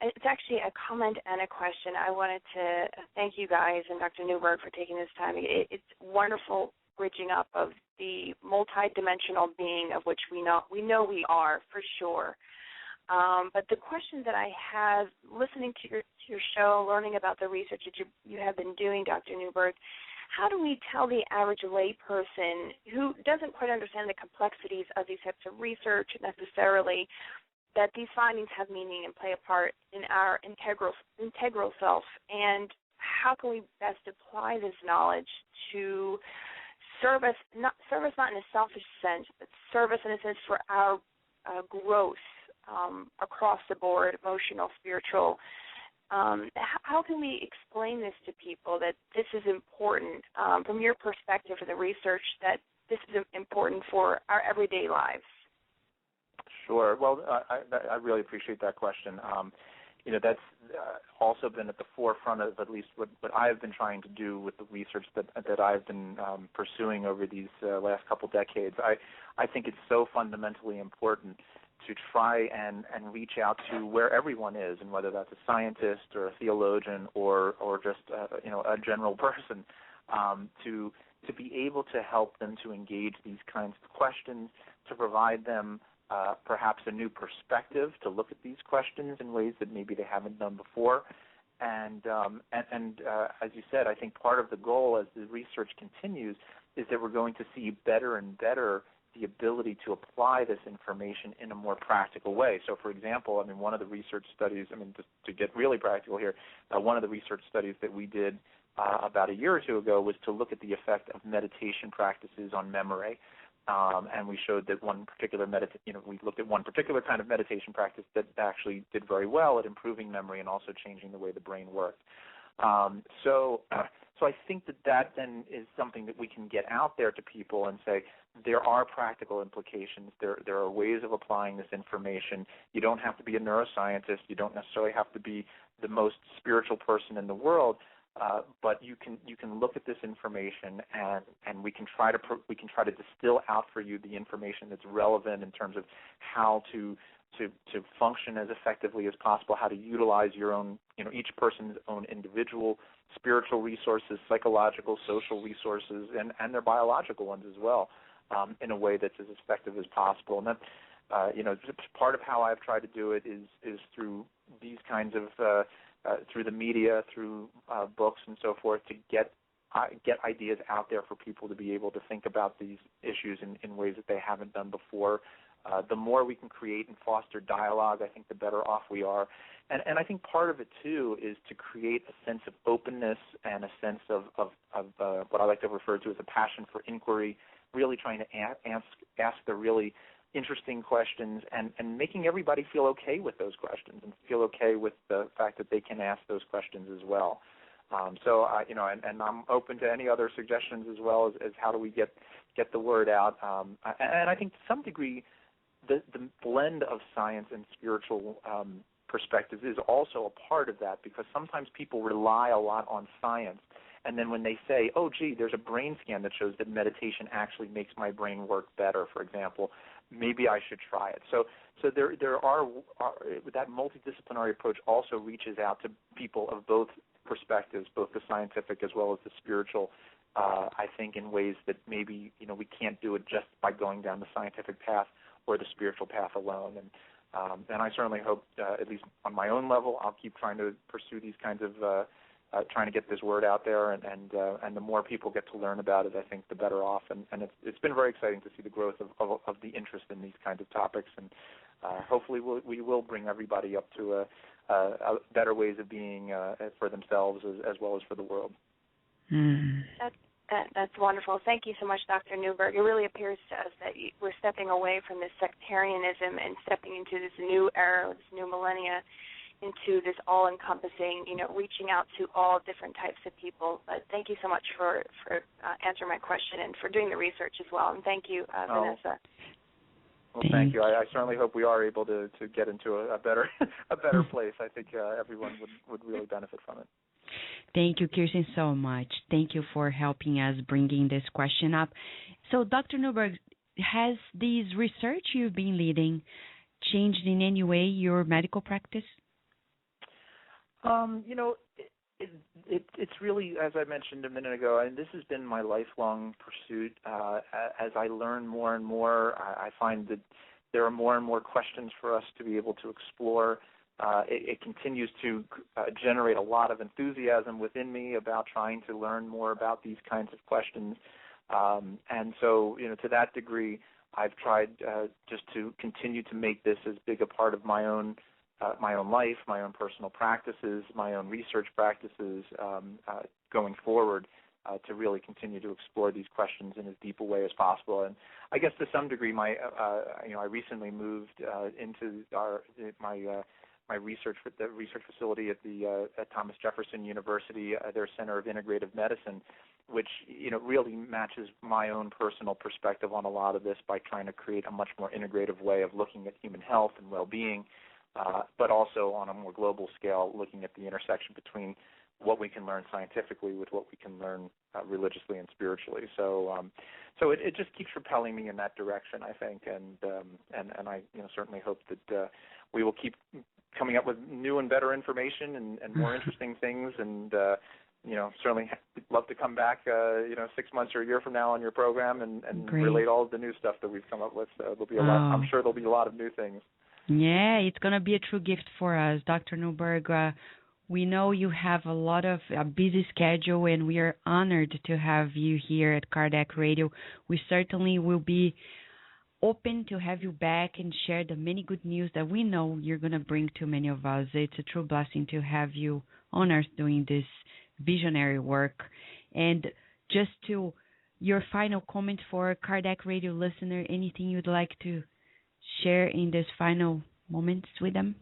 It's actually a comment and a question. I wanted to thank you guys and Dr. Newberg for taking this time. It's wonderful bridging up of the multidimensional being of which we know we are for sure. But the question that I have, listening to your show, learning about the research that you have been doing, Dr. Newberg, how do we tell the average layperson who doesn't quite understand the complexities of these types of research necessarily, that these findings have meaning and play a part in our integral self, and how can we best apply this knowledge to serve us not in a selfish sense, but serve us in a sense for our growth across the board, emotional, spiritual. How can we explain this to people, that this is important from your perspective in the research, that this is important for our everyday lives? Sure. Well, I really appreciate that question. That's also been at the forefront of at least what I've been trying to do with the research that I've been pursuing over these last couple decades. I think it's so fundamentally important to try and reach out to where everyone is, and whether that's a scientist or a theologian or just a general person, to be able to help them to engage these kinds of questions, to provide them perhaps a new perspective to look at these questions in ways that maybe they haven't done before. And as you said, I think part of the goal as the research continues is that we're going to see better and better the ability to apply this information in a more practical way. So, for example, one of the research studies, to get really practical here, one of the research studies that we did about a year or two ago was to look at the effect of meditation practices on memory. And we showed that we looked at one particular kind of meditation practice that actually did very well at improving memory and also changing the way the brain worked. So I think that then is something that we can get out there to people and say there are practical implications. There are ways of applying this information. You don't have to be a neuroscientist. You don't necessarily have to be the most spiritual person in the world. But you can look at this information and we can try to distill out for you the information that's relevant in terms of how to function as effectively as possible, how to utilize your own, each person's own individual spiritual resources, psychological, social resources, and their biological ones as well, in a way that's as effective as possible. And that, part of how I've tried to do it is through these kinds of through the media, through books and so forth, to get ideas out there for people to be able to think about these issues in ways that they haven't done before. The more we can create and foster dialogue, I think the better off we are. And I think part of it, too, is to create a sense of openness and a sense of what I like to refer to as a passion for inquiry, really trying to ask the really interesting questions and making everybody feel okay with those questions and feel okay with the fact that they can ask those questions as well. And I'm open to any other suggestions as well as how do we get the word out. And I think to some degree the blend of science and spiritual perspectives is also a part of that, because sometimes people rely a lot on science. And then when they say, oh, gee, there's a brain scan that shows that meditation actually makes my brain work better, for example, maybe I should try it. So there are that multidisciplinary approach also reaches out to people of both perspectives, both the scientific as well as the spiritual, I think in ways that maybe, we can't do it just by going down the scientific path or the spiritual path alone. And I certainly hope, at least on my own level, I'll keep trying to pursue these kinds of trying to get this word out there, and the more people get to learn about it, I think the better off. And it's been very exciting to see the growth of the interest in these kinds of topics, and hopefully we will bring everybody up to better ways of being for themselves as well as for the world. That's wonderful. Thank you so much, Dr. Newberg. It really appears to us that we're stepping away from this sectarianism and stepping into this new era, this new millennia, into this all-encompassing, reaching out to all different types of people. But thank you so much for answering my question and for doing the research as well. And thank you, Vanessa. Well, thank you. I certainly hope we are able to get into a better place. I think everyone would really benefit from it. Thank you, Kirsten, so much. Thank you for helping us bringing this question up. So, Dr. Newberg, has this research you've been leading changed in any way your medical practice? It's really, as I mentioned a minute ago, and this has been my lifelong pursuit. As I learn more and more, I find that there are more and more questions for us to be able to explore. It continues to generate a lot of enthusiasm within me about trying to learn more about these kinds of questions. And so, to that degree, I've tried just to continue to make this as big a part of my own life, my own personal practices, my own research practices going forward, to really continue to explore these questions in as deep a way as possible. And I guess to some degree, I recently moved into my research facility at Thomas Jefferson University, their Center of Integrative Medicine, which really matches my own personal perspective on a lot of this by trying to create a much more integrative way of looking at human health and well-being. But also on a more global scale, looking at the intersection between what we can learn scientifically with what we can learn religiously and spiritually. So it just keeps propelling me in that direction, I think, and I certainly hope that we will keep coming up with new and better information and more interesting things, and certainly love to come back 6 months or a year from now on your program and relate all of the new stuff that we've come up with. There'll be a lot. I'm sure there'll be a lot of new things. Yeah, it's going to be a true gift for us, Dr. Newberg. We know you have a busy schedule, and we are honored to have you here at Kardec Radio. We certainly will be open to have you back and share the many good news that we know you're going to bring to many of us. It's a true blessing to have you on earth doing this visionary work. And just to your final comment for Kardec Radio listener, anything you'd like to share in this final moments with them?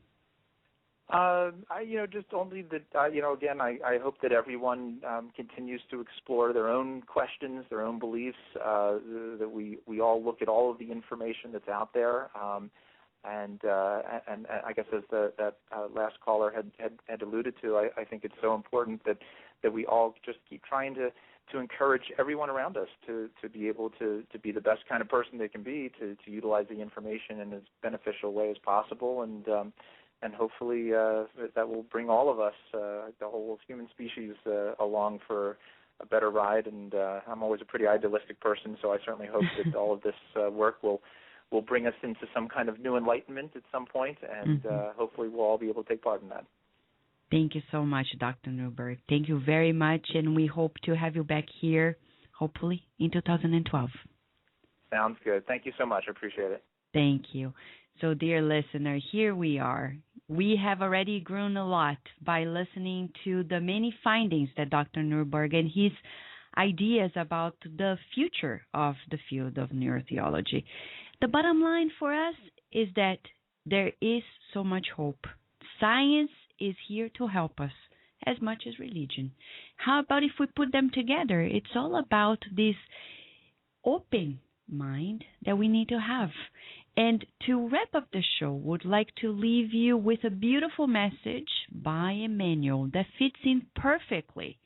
Just only that, again, I hope that everyone continues to explore their own questions, their own beliefs, that we all look at all of the information that's out there. And I guess as that last caller had alluded to, I think it's so important that we all just keep trying to encourage everyone around us to be able to be the best kind of person they can be, to utilize the information in as beneficial way as possible, and hopefully that will bring all of us, the whole human species, along for a better ride. And I'm always a pretty idealistic person, so I certainly hope that all of this work will bring us into some kind of new enlightenment at some point, and hopefully we'll all be able to take part in that. Thank you so much, Dr. Newberg. Thank you very much, and we hope to have you back here, hopefully, in 2012. Sounds good. Thank you so much. I appreciate it. Thank you. So, dear listener, here we are. We have already grown a lot by listening to the many findings that Dr. Newberg and his ideas about the future of the field of neurotheology. The bottom line for us is that there is so much hope. Science is here to help us as much as religion. How about if we put them together? It's all about this open mind that we need to have. And to wrap up the show, would like to leave you with a beautiful message by Emmanuel that fits in perfectly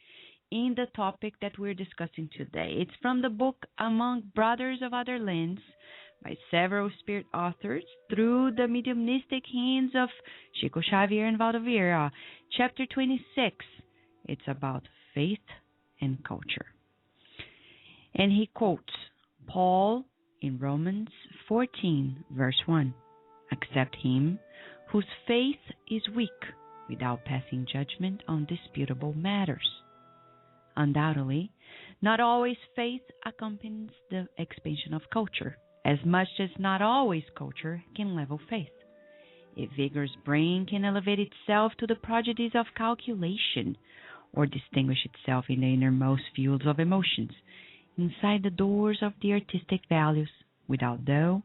in the topic that we're discussing today. It's from the book Among Brothers of Other Lands by several spirit authors through the mediumistic hands of Chico Xavier and Valdo Vieira. Chapter 26. It's about faith and culture. And he quotes Paul in Romans 14, verse 1. Accept him whose faith is weak without passing judgment on disputable matters. Undoubtedly, not always faith accompanies the expansion of culture, as much as not always culture can level faith. A vigorous brain can elevate itself to the prodigies of calculation or distinguish itself in the innermost fields of emotions, inside the doors of the artistic values, without, though,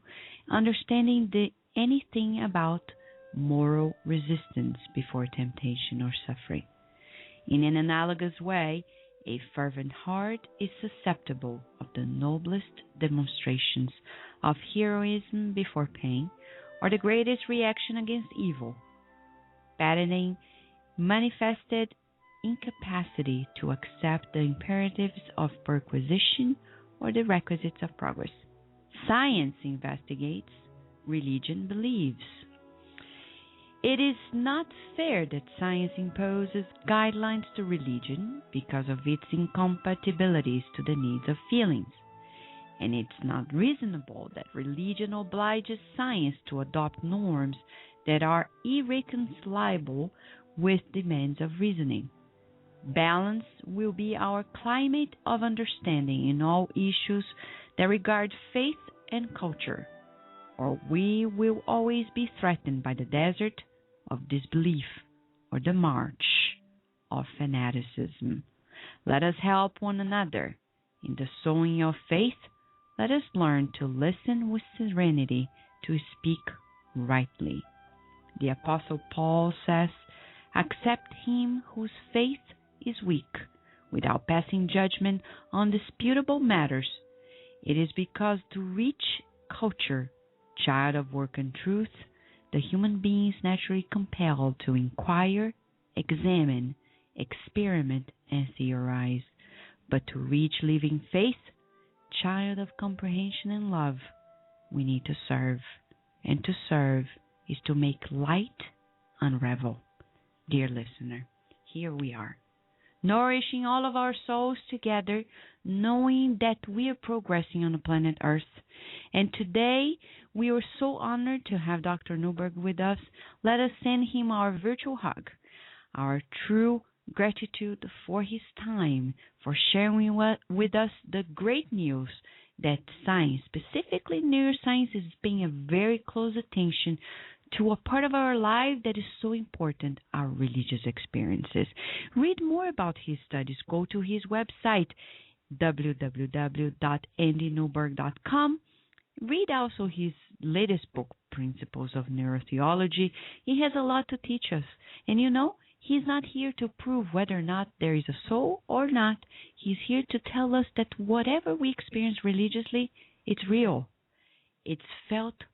understanding anything about moral resistance before temptation or suffering. In an analogous way, a fervent heart is susceptible of the noblest demonstrations of heroism before pain, or the greatest reaction against evil, patenting manifested incapacity to accept the imperatives of perquisition or the requisites of progress. Science investigates, religion believes. It is not fair that science imposes guidelines to religion because of its incompatibilities to the needs of feelings. And it's not reasonable that religion obliges science to adopt norms that are irreconcilable with demands of reasoning. Balance will be our climate of understanding in all issues that regard faith and culture, or we will always be threatened by the desert of disbelief or the march of fanaticism. Let us help one another in the sowing of faith. Let us learn to listen with serenity, to speak rightly. The Apostle Paul says, accept him whose faith is weak, without passing judgment on disputable matters. It is because to reach culture, child of work and truth, the human being is naturally compelled to inquire, examine, experiment, and theorize. But to reach living faith, child of comprehension and love, we need to serve. And to serve is to make light unravel. Dear listener, here we are, nourishing all of our souls together, knowing that we are progressing on the planet Earth. And today, we are so honored to have Dr. Newberg with us. Let us send him our virtual hug, our true gratitude for his time, for sharing with us the great news that science, specifically neuroscience, is paying a very close attention to a part of our life that is so important, our religious experiences. Read more about his studies. Go to his website, www.andynewberg.com. Read also his latest book, Principles of Neurotheology. He has a lot to teach us. And you know, he's not here to prove whether or not there is a soul or not. He's here to tell us that whatever we experience religiously, it's real. It's felt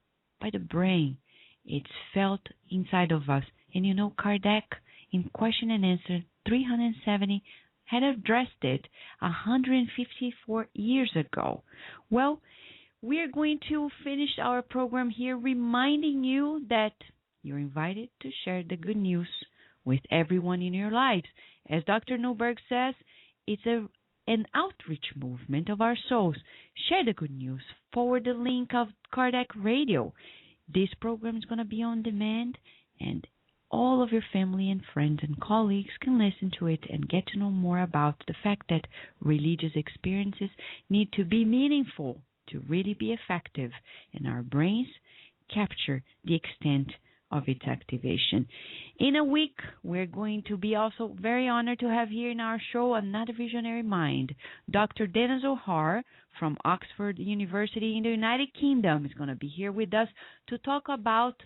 by the brain. It's felt inside of us. And you know, Kardec, in Question and Answer 370, had addressed it 154 years ago. Well, we're going to finish our program here reminding you that you're invited to share the good news with everyone in your lives. As Dr. Newberg says, it's an outreach movement of our souls. Share the good news. Forward the link of Kardec Radio. This program is going to be on demand, and all of your family and friends and colleagues can listen to it and get to know more about the fact that religious experiences need to be meaningful to really be effective, and our brains capture the extent of its activation. In a week, we're going to be also very honored to have here in our show another visionary mind. Dr. Dana Zohar from Oxford University in the United Kingdom is going to be here with us to talk about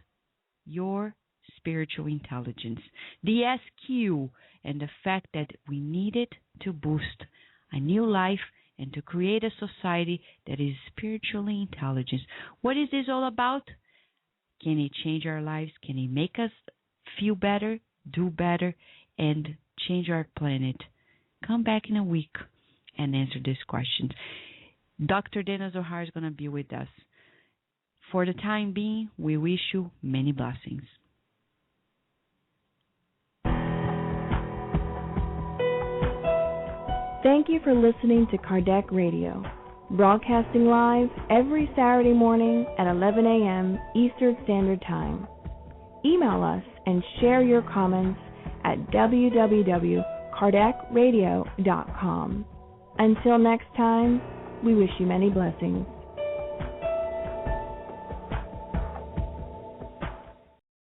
your spiritual intelligence, the SQ, and the fact that we need it to boost a new life and to create a society that is spiritually intelligent. What is this all about? Can it change our lives? Can it make us feel better, do better, and change our planet? Come back in a week and answer these questions. Dr. Dana Zohar is going to be with us. For the time being, we wish you many blessings. Thank you for listening to Kardec Radio, broadcasting live every Saturday morning at 11 a.m. Eastern Standard Time. Email us and share your comments at www.kardecradio.com. Until next time, we wish you many blessings.